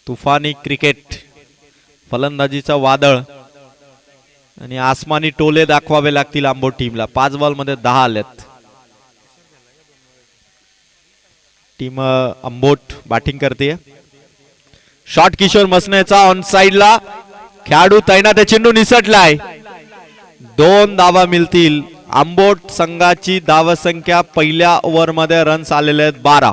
तुफानी क्रिकेट, फलंदाजीचा वादळ आणि आसमानी टोले दाखवावे लागतील आंबोट टीमला. 5 बॉल मध्ये 10 आलेत. टीम आंबोट बॅटिंग करते. शॉट किशोर मसनेचा ऑन साइडला, खेळाडू तैनात, चेंडू निसटलाय. 2 धावा मिळतील. आंबोट संघाची धावसंख्या पहिल्या ओव्हर मध्ये रन्स आलेले आहेत 12.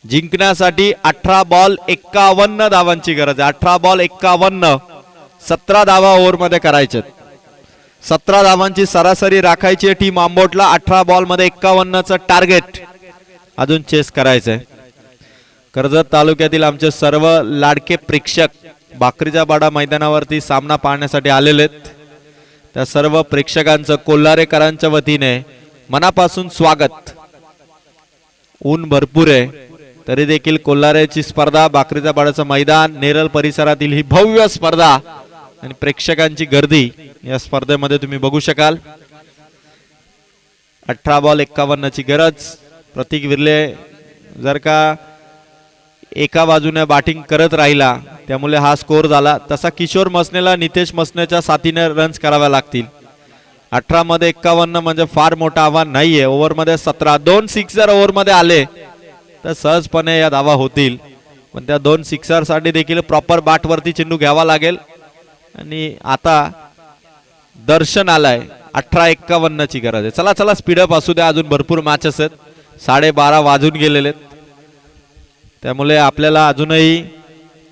जिंकण्यासाठी 18 बॉल 51 धावांची गरज आहे. 18 बॉल 51, 17 धावा ओव्हर मध्ये करायचे. 17 धावांची सरासरी राखायची टीम आंबोटला. 18 बॉल मध्ये 51चं टार्गेट अजून चेस करायचंय. कर्जत तालुक्यातील आमचे सर्व लाडके प्रेक्षक बाकरीच्या बाडा मैदानावरती सामना पाहण्यासाठी आलेले आहेत. त्या सर्व प्रेक्षकांचं कोल्हारेकरांच्या वतीने मनापासून स्वागत. ऊन भरपूर आहे तरी देखील कोल्हारेची स्पर्धा, बाकरीच्या बाडाचं मैदान, नेरळ परिसरातील ही भव्य स्पर्धा आणि प्रेक्षकांची गर्दी या स्पर्धेमध्ये तुम्ही बघू शकाल. 18 बॉल 51 ची गरज. प्रतीक विरले जर का एका बाजूने बॅटिंग करत राहिला त्यामुळे हा स्कोर झाला. तसा किशोर मसनेला नितेश मसनेच्या साथीने रन्स कराव्या लागतील. 18 मध्ये 51 म्हणजे फार मोठं आव्हान नाहीये. ओव्हर मध्ये 17, 2 सिक्सर ओव्हर मध्ये आले तर सहजपणे या धावा होतील. पण त्या 2 सिक्सर साठी देखील प्रॉपर बॅट वरती चेंडू घ्यावा लागेल. आणि आता दर्शन आलाय. 18-51 ची गरज आहे. चला स्पीडअप असू द्या, अजून भरपूर मॅचेस आहेत. 12:30 वाजून गेलेले. त्यामुळे आपल्याला अजूनही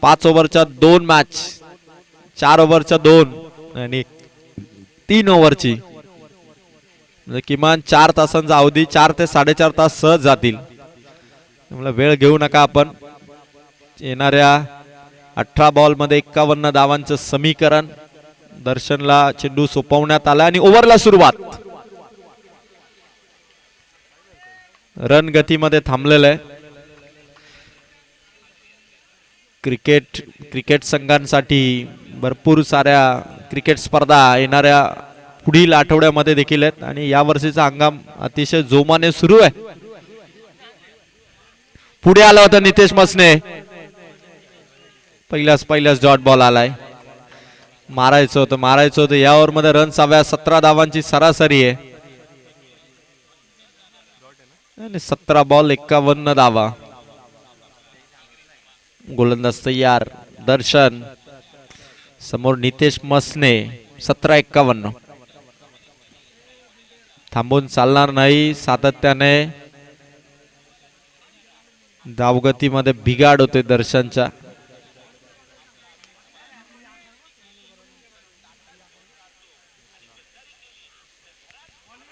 5 ओव्हरच्या 2 मॅच, 4 ओव्हरच्या 2 आणि 3 ओव्हरची म्हणजे किमान 4 तासांचा अवधी, 4 ते 4.5 तास सहज जातील. त्यामुळे वेळ घेऊ नका आपण. येणाऱ्या 18 बॉल मध्ये 51 धावांचं समीकरण. दर्शनला चेंडू सोपवण्यात आला आणि ओव्हरला सुरुवात. रन गतीमध्ये थांबलेलं आहे. क्रिकेट संघांसाठी भरपूर साऱ्या क्रिकेट स्पर्धा येणाऱ्या पुढील आठवड्यामध्ये देखील आहेत आणि या वर्षीचा हंगाम अतिशय जोमाने सुरू आहे. पुढे आला होता नितेश मसने. पहिल्याच डॉट बॉल आलाय. मारायचं होतं. या ओव्हर मध्ये रन्स हव्या. 17 धावांची सरासरी आहे आणि 17 बॉल 51 धावा. गोलंदाज तयार. दर्शन समोर नितेश मसने. 17-51. थांबून चालणार नाही. सातत्याने धावगतीमध्ये बिघाड होते दर्शनच्या.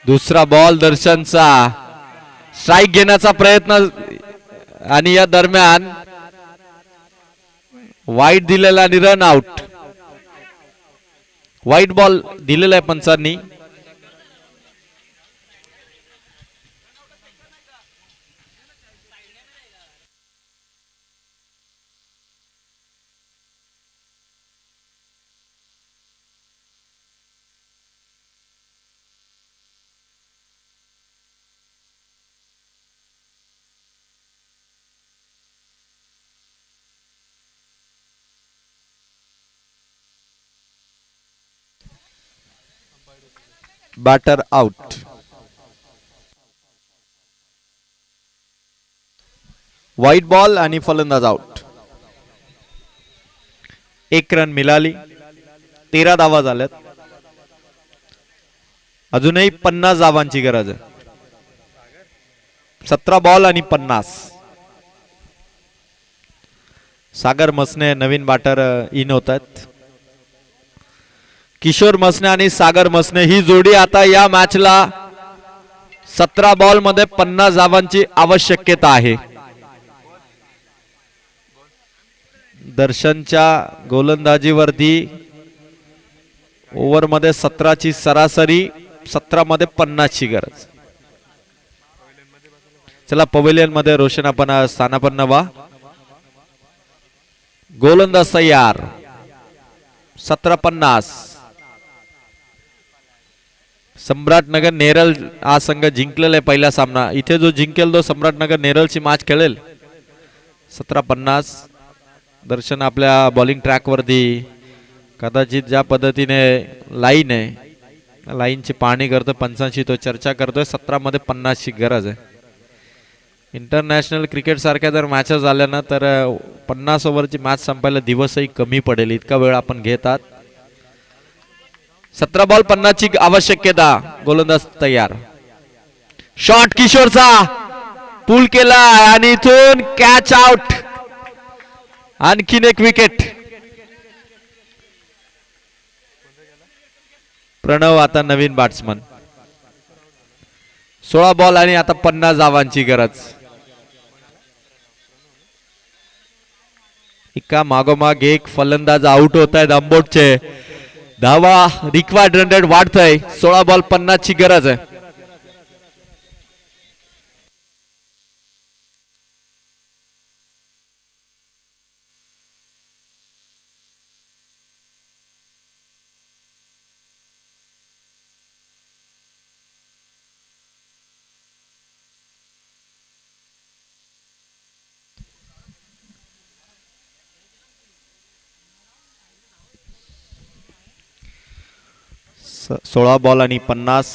दुसरा बॉल दर्शनचा. स्ट्राइक घेण्याचा प्रयत्न आणि या दरम्यान वाईट दिलेला आणि रन आउट. वाईट बॉल दिलेला आहे पंचांनी. Batter out. व्हाईट बॉल आणि फलंदाज आउट. 1 रन मिळाली. 13 धावा झाल्यात. अजूनही 50 धावांची गरज आहे. 17 बॉल आणि 50. सागर मसने नवीन बॅटर इन होत आहेत. किशोर मसने आणि सागर मसने ही जोडी आता या मॅचला 17 बॉल मध्ये 50 धावांची आवश्यकता आहे. दर्शनच्या गोलंदाजीवरती ओव्हर मध्ये 17 ची सरासरी, 17 मध्ये 50 ची गरज. चला पवेलियन मध्ये रोशन आपण स्थानापन्न व्हा. गोलंदाज तयार. 17-50. सम्राटनगर नेरळ हा संघ जिंकलेला आहे पहिला सामना. इथे जो जिंकेल तो सम्राटनगर नेरळची मॅच खेळेल. 17-50. दर्शन आपल्या बॉलिंग ट्रॅक वरती कदाचित ज्या पद्धतीने लाईन आहे लाईनची पाहणी करतो, पंचांशी तो चर्चा करतोय. 17 मध्ये 50 ची गरज आहे. इंटरनॅशनल क्रिकेट सारख्या जर मॅचेस झाल्या ना तर 50 ओव्हरची मॅच संपायला दिवसही कमी पडेल. इतका वेळ आपण घेतात. 17 बॉल 50 ची आवश्यकता. गोलंदाज तयार. शॉट किशोरचा पूल केला आणि इथून कॅच आउट. आणखीन एक विकेट. प्रणव आता नवीन बॅट्समन. 16 बॉल आणि आता 50 धावांची गरज. एका मागोमाग एक फलंदाज आउट होत आहेत. अंबोटचे धावा रिक्वायर्ड रन रेट वाढतंय. 16 बॉल 50 ची गरज आहे. सोळा बॉल आणि 50.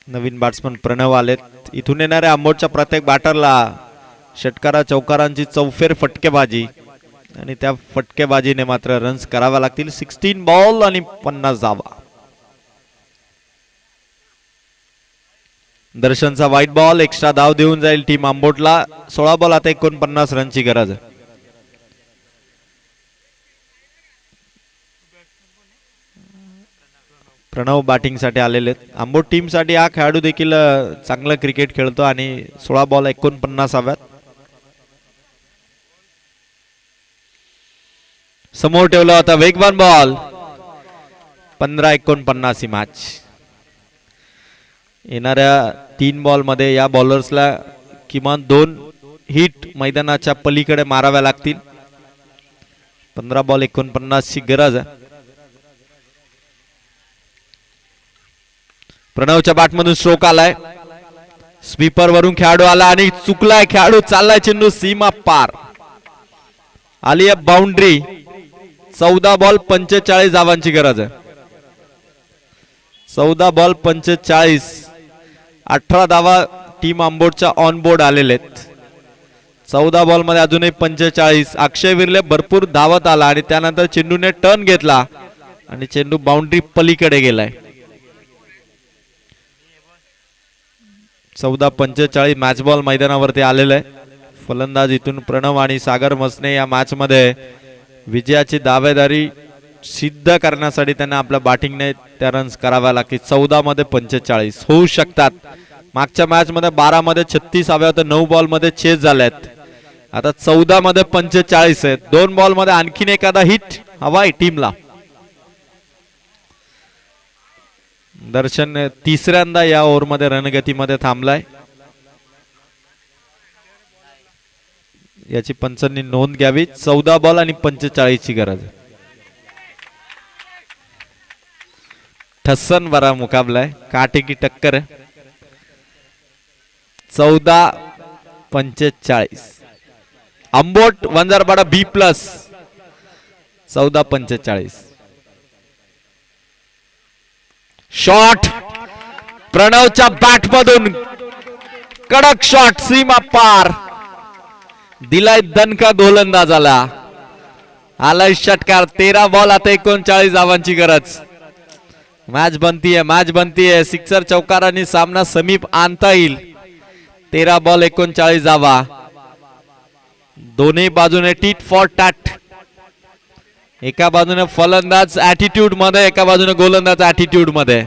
नवीन बॅट्समन प्रणव आलेत. इथून येणाऱ्या आंबोटच्या प्रत्येक बॅटरला षटकारा चौकारांची चौफेर फटकेबाजी आणि त्या फटकेबाजीने मात्र रन्स करावा लागतील. 16 बॉल आणि 50 धावा. दर्शनचा व्हाईट बॉल एक्स्ट्रा धाव देऊन जाईल टीम आंबोटला. 16 बॉल आता 49 रनची गरज आहे. प्रणव बॅटिंग साठी आलेले आहेत. आंबोट टीम साठी हा खेळाडू देखील चांगलं क्रिकेट खेळतो आणि 16 बॉल 49 हव्यात. समोर ठेवला होता वेगवान बॉल. 15-49 ही मॅच. येणाऱ्या 3 बॉल मध्ये या बॉलर्सला किमान 2 हिट मैदानाच्या पलीकडे माराव्या लागतील. 15 बॉल 49 ची गरज आहे. प्रणवच्या बॅट मधून स्ट्रोक आलाय. स्वीपर वरून खेळाडू आला आणि चुकलाय खेळाडू. चाललाय चेंडू सीमा पार. आली आहे बाउंड्री. 14 बॉल 45 धावांची गरज आहे. 14 बॉल 45. 18 धावा टीम आंबोटच्या ऑन बोर्ड आलेले आहेत. 14 बॉल मध्ये अजूनही 45. अक्षय विर्ले भरपूर धावत आला आणि त्यानंतर चेंडूने टर्न घेतला आणि चेंडू बाउंड्री पलीकडे गेलाय. 14-45 मॅच बॉल मैदानावरती आलेला आहे. फलंदाज इथून प्रणव आणि सागर मसने या मॅच मध्ये विजयाची दावेदारी सिद्ध करण्यासाठी त्यांना आपल्या बॅटिंगने त्या रन्स कराव्या लागतील. 14 मध्ये 45 होऊ शकतात. मागच्या मॅच मध्ये 12 मध्ये 36 हव्या होत्या. 9 बॉल मध्ये चेस झाल्यात. आता 14 मध्ये 45 आहेत. 2 बॉल मध्ये आणखीन एखादा हिट हवाय टीमला. दर्शन तिसऱ्यांदा या ओव्हर मध्ये रणगतीमध्ये थांबलाय. याची पंचांनी नोंद घ्यावी. 14 बॉल आणि 45 ची गरज. ठस्सन बरा मुकाबला आहे. काटे की टक्कर आहे. 14-45 Ambot Vanjarpada B+ 14-45. Shot प्रणवच्या bat मधून कडक शॉट सीमा पार. दिलाय दणका गोलंदाजाला. आलाय षटकार. 13 बॉल आता 39 धावांची गरज. मॅच बनतीये. सिक्सर चौकारांनी सामना समीप आणता येईल. 13 बॉल 39 धावा. दोन्ही बाजूने टीट फॉर टॅट. एका बाजूने फलंदाज ऍटिट्यूड मध्ये, एका बाजूने गोलंदाज ऍटिट्यूड मध्ये.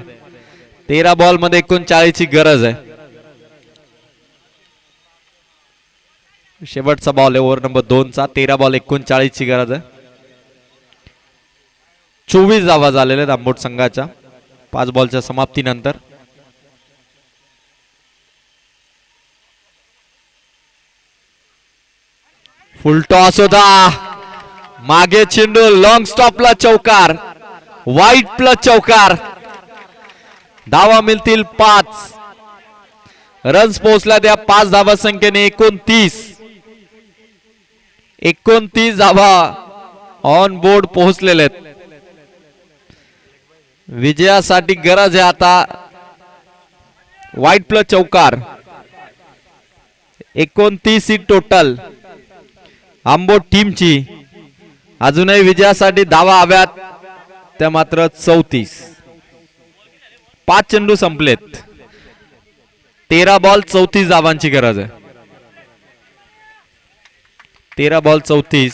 13 बॉल मध्ये 39 ची गरज आहे. शेवटचा बॉल आहे ओव्हर नंबर 2 चा. 13 बॉल 39 ची गरज आहे. 24 धावा झालेल्या आहेत आंबोट संघाच्या 5 बॉलच्या समाप्तीनंतर. फुल टॉस होता. मागे चेंडू लॉंग स्टॉपला चौकार. वाईट प्लस चौकार. धावा मिळतील 5. रन्स पोहोचला त्या 5 धावा संख्येने 29 धावा ऑन बोर्ड पोहोचलेले आहेत. विजयासाठी गरज आहे आता. वाईट प्लस चौकार. 29 ही टोटल आंबोट टीमची. अजूनही विजयासाठी धावा हव्यात त्या मात्र 34. 5 चेंडू संपलेत. 13 बॉल 34 धावांची गरज आहे. 13 ball 34.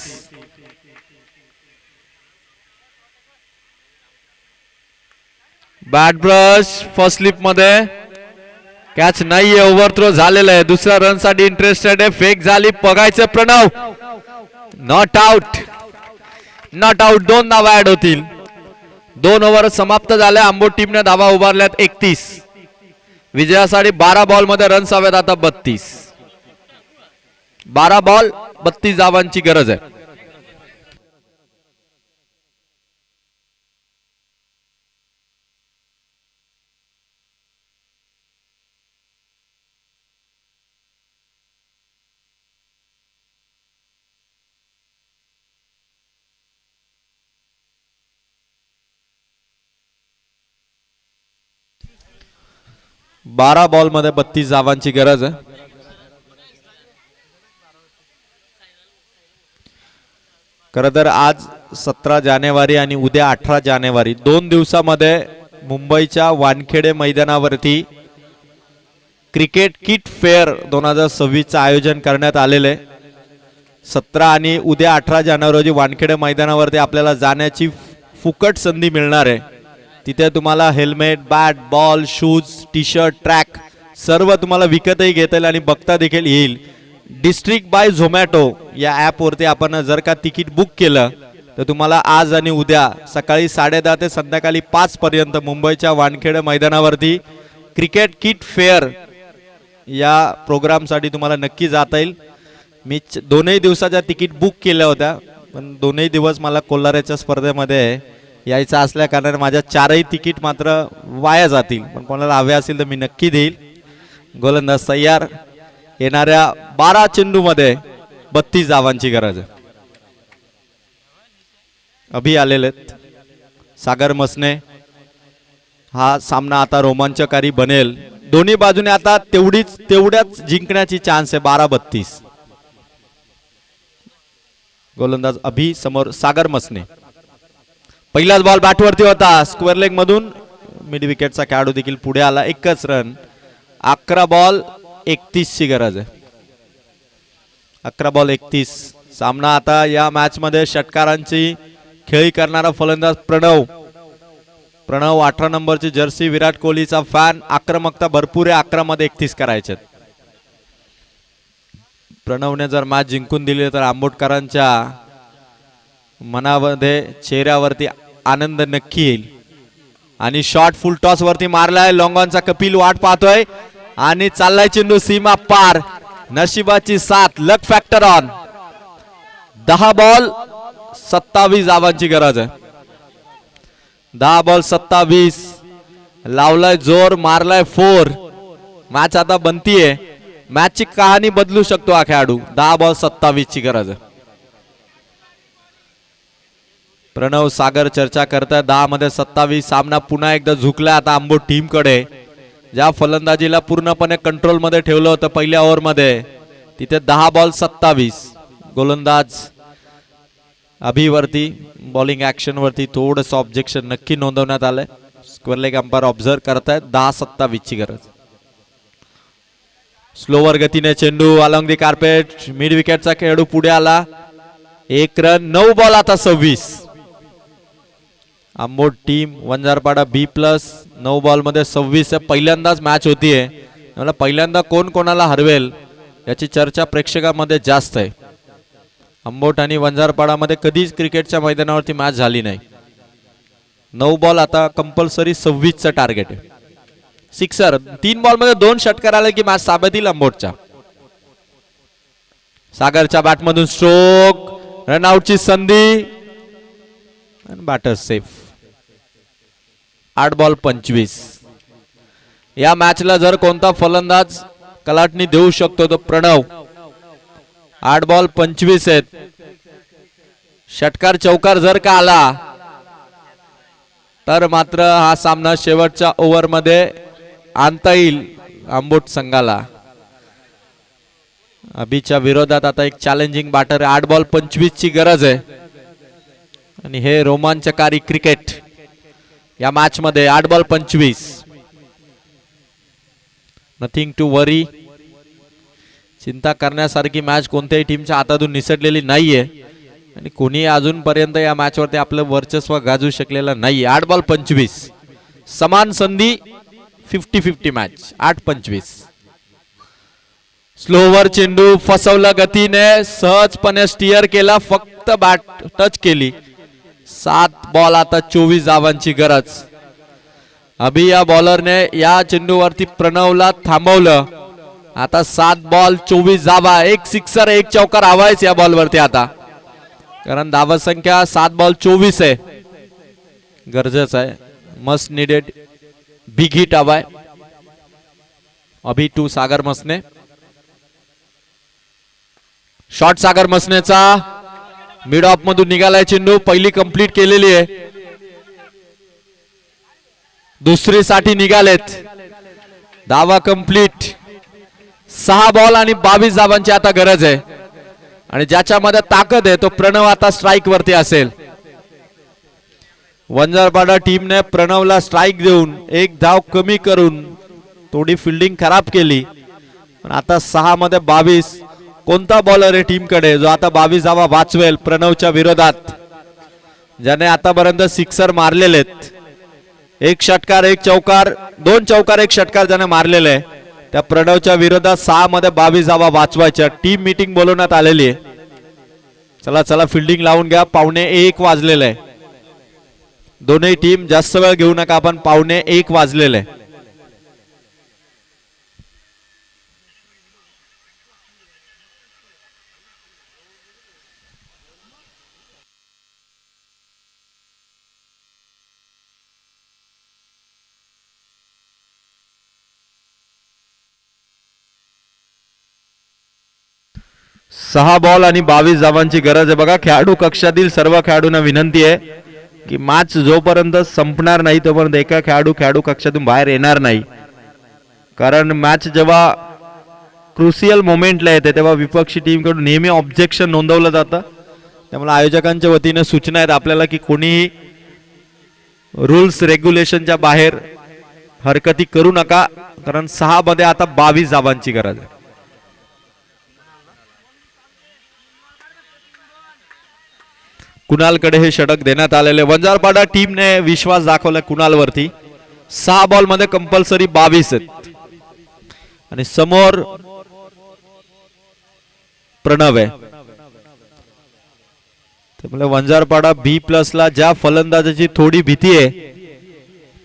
Bat brush first slip मध्ये कॅच नाहीये. ओव्हर थ्रो झालेला आहे. दुसऱ्या रन साठी इंटरेस्टेड आहे. फेक झाली. बघायचं प्रणव. Not out. 2 धावा ऍड होतील. 2 ओव्हर समाप्त झाल्या. आंबोट टीमने धावा उभारल्यात 31. विजयासाठी 12 बॉल मध्ये रन्स हवेत आता 32. 12 बॉल 32 धावांची गरज आहे. बारा बॉल मध्ये 32 धावांची गरज आहे. खरं तर आज 17 जानेवारी आणि उद्या 18 जानेवारी 2 दिवसामध्ये मुंबईच्या वानखेडे मैदानावरती क्रिकेट किट फेअर 2026 आयोजन करण्यात आलेले आहे. 17 आणि उद्या 18 जानेवारी रोजी वानखेडे मैदानावरती आपल्याला जाण्याची फुकट संधी मिळणार आहे. तिथे तुम्हाला helmet, bat, ball, shoes, T shirt, track सर्व तुम्हाला विकतही घेता येईल आणि बघता देखील येईल. डिस्ट्रिक्ट बाय झोमॅटो या ॲपवरती आपण जर का तिकीट बुक केलं तर तुम्हाला आज आणि उद्या सकाळी 10:30 ते संध्याकाळी 5 पर्यंत मुंबईच्या वानखेडे मैदानावरती क्रिकेट किट फेअर या प्रोग्रामसाठी तुम्हाला नक्की जाता येईल. मी दोनही दिवसाच्या तिकीट बुक केल्या होत्या, पण दोनही दिवस मला कोल्हाऱ्याच्या स्पर्धेमध्ये यायचं असल्या कारणाने माझ्या 4ही तिकीट मात्र वाया जातील. पण कोणाला हवे असेल तर मी नक्की देईल. गोलंदाज तयार. येणाऱ्या 12 चेंडूमध्ये 32 धावांची गरज आहे. अभि आलेलेत. सागर मसने. हा सामना आता रोमांचकारी बनेल. दोन्ही बाजूने आता तेवढ्याच जिंकण्याची चान्स आहे. 12-32. गोलंदाज अभि समोर सागर मसने. पहिलाच बॉल बॅटवरती होता. स्क्वेअर लेग मधून मिड विकेटचा खेळाडू देखील पुढे आला. एकच रन. 11 बॉल 31 ची गरज आहे. 11 बॉल 31. सामना आता या मॅच मध्ये षटकारांची खेळी करणारा फलंदाज प्रणव. 18 नंबरची जर्सी. विराट कोहलीचा फॅन. आक्रमकता भरपूर आहे. 11 मध्ये 31 करायचे. प्रणवने जर मॅच जिंकून दिली तर आंबोटकरांच्या मनामध्ये चेहऱ्यावरती आनंद नक्की येईल. आणि शॉट फुल टॉस वरती मारलाय. लॉंगॉनचा कपिल वाट पाहतोय आणि चाललाय चेंडू सीमा पार. नशिबाची साथ. लक फॅक्टर ऑन. 10 बॉल 27 धावांची गरज आहे. 10 बॉल 27. लावलाय जोर. मारलाय 4. मॅच आता बनतीये. मॅचची कहाणी बदलू शकतो हा खेळाडू. 10 बॉल 27 ची गरज आहे. प्रणव सागर चर्चा करताय. 10 मध्ये 27. सामना पुन्हा एकदा झुकला आता आंबोट टीम कडे. ज्या फलंदाजीला पूर्णपणे कंट्रोल मध्ये ठेवलं होतं पहिल्या ओव्हर मध्ये, तिथे 10 बॉल 27. गोलंदाज अभिवरती बॉलिंग ऍक्शन वरती थोडंसं ऑब्जेक्शन नक्की नोंदवण्यात आलंय. स्क्वेअर लेग अंपायर ऑब्झर्व करतायत. 10-27 ची गरज. स्लोवर गतीने चेंडू अलॉंग दी कार्पेट. मिड विकेटचा खेळाडू पुढे आला. 1 रन. 9 बॉल आता 26. Ambot team Vanjarpada B+. 9 ball मध्ये 26. पहिल्यांदाच मॅच होतीये. मला पहिल्यांदा कोण कोणाला हरवेल याची चर्चा प्रेक्षकांमध्ये जास्त आहे. आंबोट आणि वंजारपाडामध्ये कधीच क्रिकेटच्या मैदानावरती मॅच झाली नाही. 9 बॉल आता कंपल्सरी 26 चं टार्गेट आहे. सिक्सर. 3 बॉल मध्ये 2 षटकार आले की मॅच ताब्यात येईल आंबोटच्या. सागरच्या बॅटमधून स्ट्रोक. रनआउटची संधी. Batter safe. 8 बॉल 25. या मॅचला जर कोणता फलंदाज कलाटणी देऊ शकतो तो प्रणव. 8 बॉल 25 आहेत. षटकार चौकार जर का आला तर मात्र हा सामना शेवटच्या ओव्हर मध्ये आणता येईल आंबोट संघाला. अभिच्या विरोधात आता एक चॅलेंजिंग बॅटर आहे. 8 बॉल 25 ची गरज आहे. आणि हे रोमांचकारी क्रिकेट या मॅच मध्ये. 8 बॉल 25. नथिंग टू वरी. चिंता करण्यासारखी मॅच कोणत्याही टीमच्या हातातून निसटलेली नाहीये आणि कोणी अजूनपर्यंत या मॅच वरती आपलं वर्चस्व गाजवू शकलेलं नाहीये. 8 बॉल 25. समान संधी. 50-50 मॅच. 8-25. स्लोवर चेंडू फसवला गतीने. सहजपणे स्टिअर केला. फक्त बॅट टच केली. 7 बॉल आता 24 धावांची गरज. अभि या बॉलरने या चेंडूवरती प्रणवला थांबवलं. आता 7 बॉल 24 धावा. 1 सिक्सर 1 चौकार हवायच या बॉलवरती आता, कारण धावा संख्या 7 बॉल 24 आहे. गरजेचं आहे. मस्ट निडेड बिग हिट हवाय. अभि टू सागर मसने. शॉट सागर मसनेचा. मिड ऑफ मधून निघालाय चेंडू. पहिली कंप्लीट केलेली आहे. दुसरी साठी निघालेत. धावा कंप्लीट. 6 बॉल आणि 22 धावांची आता गरज आहे आणि ज्याच्यामध्ये ताकद आहे तो प्रणव आता स्ट्राइक वरती असेल. वंजारपाडा टीमने प्रणवला स्ट्राइक देऊन 1 धाव कमी करून थोडी फिल्डिंग खराब केली, पण आता 6 मध्ये 22. कोणता बॉलर आहे टीम कडे जो आता 22 धावा वाचवेल प्रणवच्या विरोधात, ज्याने आतापर्यंत सिक्सर मारलेले आहेत. एक षटकार एक चौकार, 2 चौकार 1 षटकार ज्याने मारलेले आहे. त्या प्रणवच्या विरोधात 6 मध्ये 22 धावा वाचवायच्या. टीम मीटिंग बोलवण्यात आलेली आहे. चला चला फिल्डिंग लावून घ्या. 1:15 वाजलेले आहे. दोन्ही टीम जास्त वेळ घेऊ नका, आपण 1:15 वाजलेले आहे. सहा बॉल आणि 22 धावांची गरज आहे. बघा खेळाडू कक्षातील सर्व खेळाडूंना विनंती आहे की मॅच जोपर्यंत संपणार नाही तोपर्यंत एका खेळाडू कक्षातून बाहेर येणार नाही, कारण मॅच जेव्हा क्रुशियल मोमेंटला येते तेव्हा विपक्षी टीम कडून नेहमी ऑब्जेक्शन नोंदवलं जातं. त्यामुळे आयोजकांच्या वतीने सूचना आहेत आपल्याला की कोणीही रूल्स रेग्युलेशनच्या बाहेर हरकती करू नका, कारण 6 मध्ये आता 22 धावांची गरज आहे. कुणालकडे हे षटक देण्यात आलेले. वंजारपाडा टीमने विश्वास दाखवला कुणालवरती. 6 बॉल मध्ये कंपल्सरी 22 आहेत आणि समोर प्रणव आहे. त्यामुळे वंजारपाडा B+ ला ज्या फलंदाजाची थोडी भीती आहे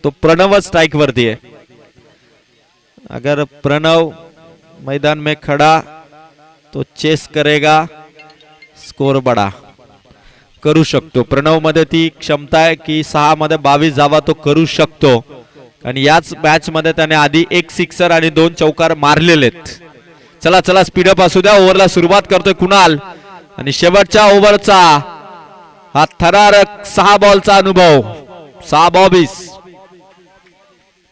तो प्रणवच स्ट्राइक वरती आहे. अगर प्रणव मैदान में खड़ा तो चेस करेगा, स्कोर बड़ा करू शकतो. प्रणव मध्ये ती क्षमता आहे की 6 मध्ये 22 धावा तो करू शकतो, आणि याच मॅच मध्ये त्याने आधी 1 सिक्सर आणि 2 चौकार मारलेले आहेत. चला चला स्पीडअप असू द्या. ओव्हरला सुरुवात करतोय कुणाल आणि शेवटच्या ओव्हरचा हा थरारक 6 बॉलचा अनुभव. 6-22.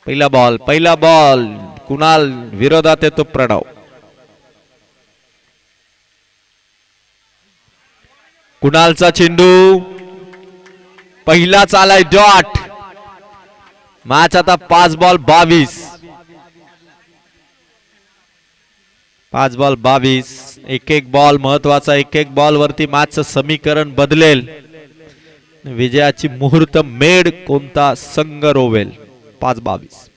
पहिला बॉल कुणाल विरोधात येतो प्रणव. कुणालचा चेंडू पहिलाच आलाय डॉट. मॅच आता 5 बॉल 22. 5 बॉल 22. एक बॉल महत्वाचा. एक बॉल वरती मॅचचं समीकरण बदलेल. विजयाची मुहूर्त मेड कोणता संघ रोवेल. 5-22.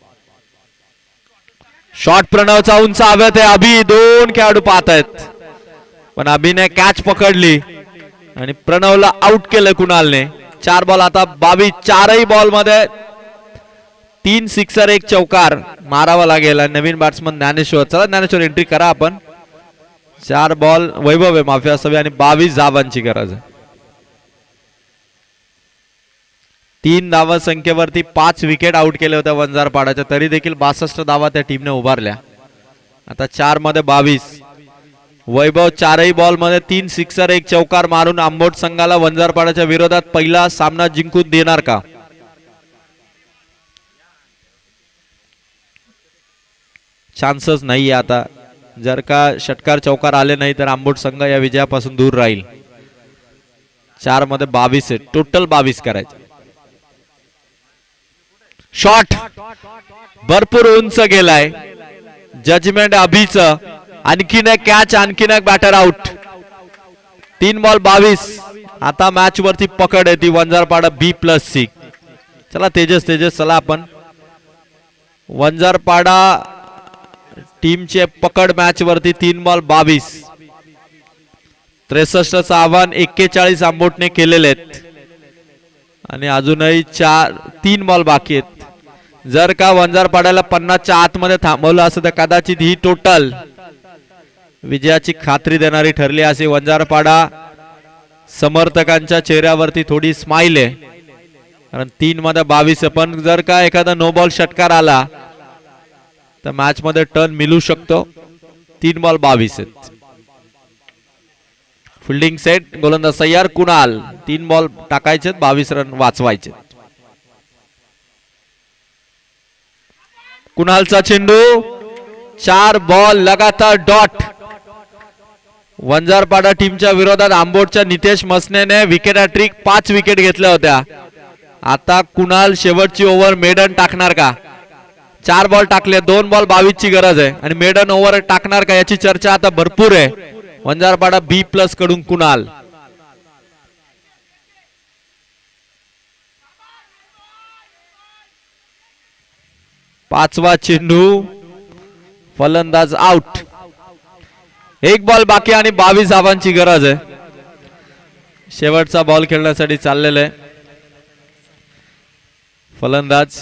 शॉट प्रणवचा उंच हवेत आहे. अभि 2 खेळाडू पाहत आहेत, पण अभिने कॅच पकडली आणि प्रणवला आउट केलं कुणालने. 4 बॉल आता 22. 4ही बॉल मध्ये 3 सिक्सर 1 चौकार मारावा लागेल. नवीन बॅट्समन ज्ञानेश्वर. चला ज्ञानेश्वर एंट्री करा आपण. 4 बॉल वैभव आहे माफी असावी आणि 22 धावांची गरज आहे. 3 धावा संख्येवरती 5 विकेट आउट केले होते वंजारपाडाच्या, तरी देखील 62 धावा त्या टीमने उभारल्या. आता 4 मध्ये 22. वैभव 4ही बॉल मध्ये 3 सिक्सर 1 चौकार मारून आंबोट संघाला वंजारपाडाच्या विरोधात पहिला सामना जिंकून देणार का? चान्सेस नाहीये आता. जर का षटकार चौकार आले नाही तर आंबोट संघ या विजयापासून दूर राहील. 4 मध्ये 22 आहे. टोटल 22 करायचे. शॉट भरपूर उंच गेलाय. जजमेंट अभिच. आणखीन एक कॅच, आणखीन एक बॅटर आउट. 3 बॉल 22. आता मॅच वरती पकड आहे ती वंजारपाडा B+ची. चला तेजस चला आपण वंजारपाडा टीमचे पकड मॅच वरती. 3 बॉल 22. 63चं आव्हान 41 आंबोटने केलेले आहेत आणि अजूनही 3 बॉल बाकी आहेत. जर का वंजारपाड्याला 50च्या आतमध्ये थांबवलं असं तर कदाचित ही टोटल विजयाची खात्री देणारी ठरली. असे वंजारपाडा समर्थकांच्या चेहऱ्यावरती थोडी स्माइल आहे, कारण 3 मध्ये 22. पण जर का एखादा नो बॉल षटकार आला तर मॅच मध्ये टर्न मिळू शकतो. 3 बॉल 22 आहेत. Fielding set. गोलंदाज तयार. कुणाल 3 बॉल टाकायचे, 22 रन वाचवायचे. कुणालचा चेंडू. 4 बॉल लगातार डॉट. वंजारपाडा टीमच्या विरोधात आंबोटच्या नितेश मसनेने विकेट हॅट्रिक 5 विकेट घेतल्या होत्या. आता कुणाल शेवटची ओव्हर मेडन टाकणार का? 4 बॉल टाकले, 2 बॉल 22 ची गरज आहे आणि मेडन ओव्हर टाकणार का याची चर्चा आता भरपूर आहे. वंजारपाडा B+ कडून कुणाल. पाचवा चेंडू, फलंदाज आउट. 1 बॉल बाकी आणि 22 धावांची गरज आहे. शेवटचा बॉल खेळण्यासाठी चाललेला आहे फलंदाज.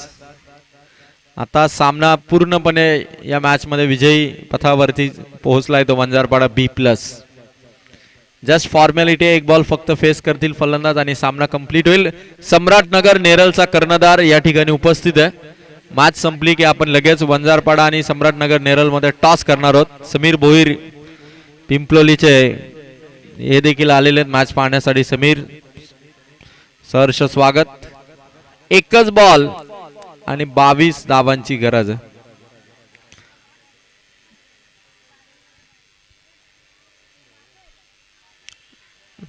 आता सामना पूर्णपणे या मॅच मध्ये विजयी पथावरती पोहोचलाय तो Vanjarpada B+. Just formality, 1 ball फक्त फेस करतील फलंदाज आणि सामना कंप्लीट होईल. सम्राटनगर नेरलचा कर्णधार या ठिकाणी उपस्थित आहे. मॅच संपली की आपण लगेच वंजारपाडा आणि सम्राटनगर नेरल मध्ये टॉस करणार आहोत. समीर भोईर पिंपलोलीचे हे देखील आलेले आहेत मॅच पाहण्यासाठी. समीर, सहर्ष स्वागत. 1च बॉल आणि 22 धावांची गरज आहे.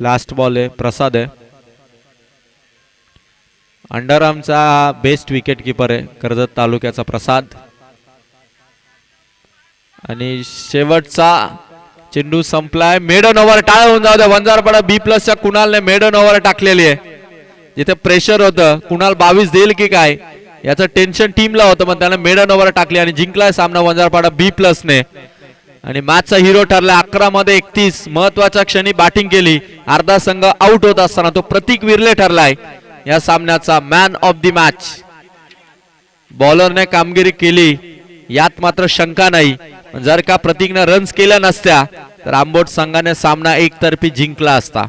लास्ट बॉल आहे, प्रसाद आहे. अंडरआर्मचा बेस्ट विकेट कीपर आहे कर्जत तालुक्याचा प्रसाद. आणि शेवटचा चेंडू संपलाय. मेडन ओव्हर टाळ होऊन जाऊ दे. वंजारपाडा B+ च्या कुणालने मेडन ओव्हर टाकलेली आहे. जिथे प्रेशर होतं कुणाल 22 देईल की काय याचं टेन्शन टीमला होतं, पण त्याने मेडन ओव्हर टाकली आणि जिंकलाय सामना वंजारपाडा B+ ने. आणि मॅचचा हिरो ठरला. 11 मध्ये 31 महत्वाच्या क्षणी बॅटिंग केली. अर्धा संघ आउट होत असताना तो प्रतीक विर्ले ठरलाय या सामन्याचा मॅन ऑफ द मॅच. बॉलरने कामगिरी केली यात मात्र शंका नाही. जर का प्रतीकने रन्स केल्या नसत्या तर आंबोट संघाने सामना एकतर्फी जिंकला असता.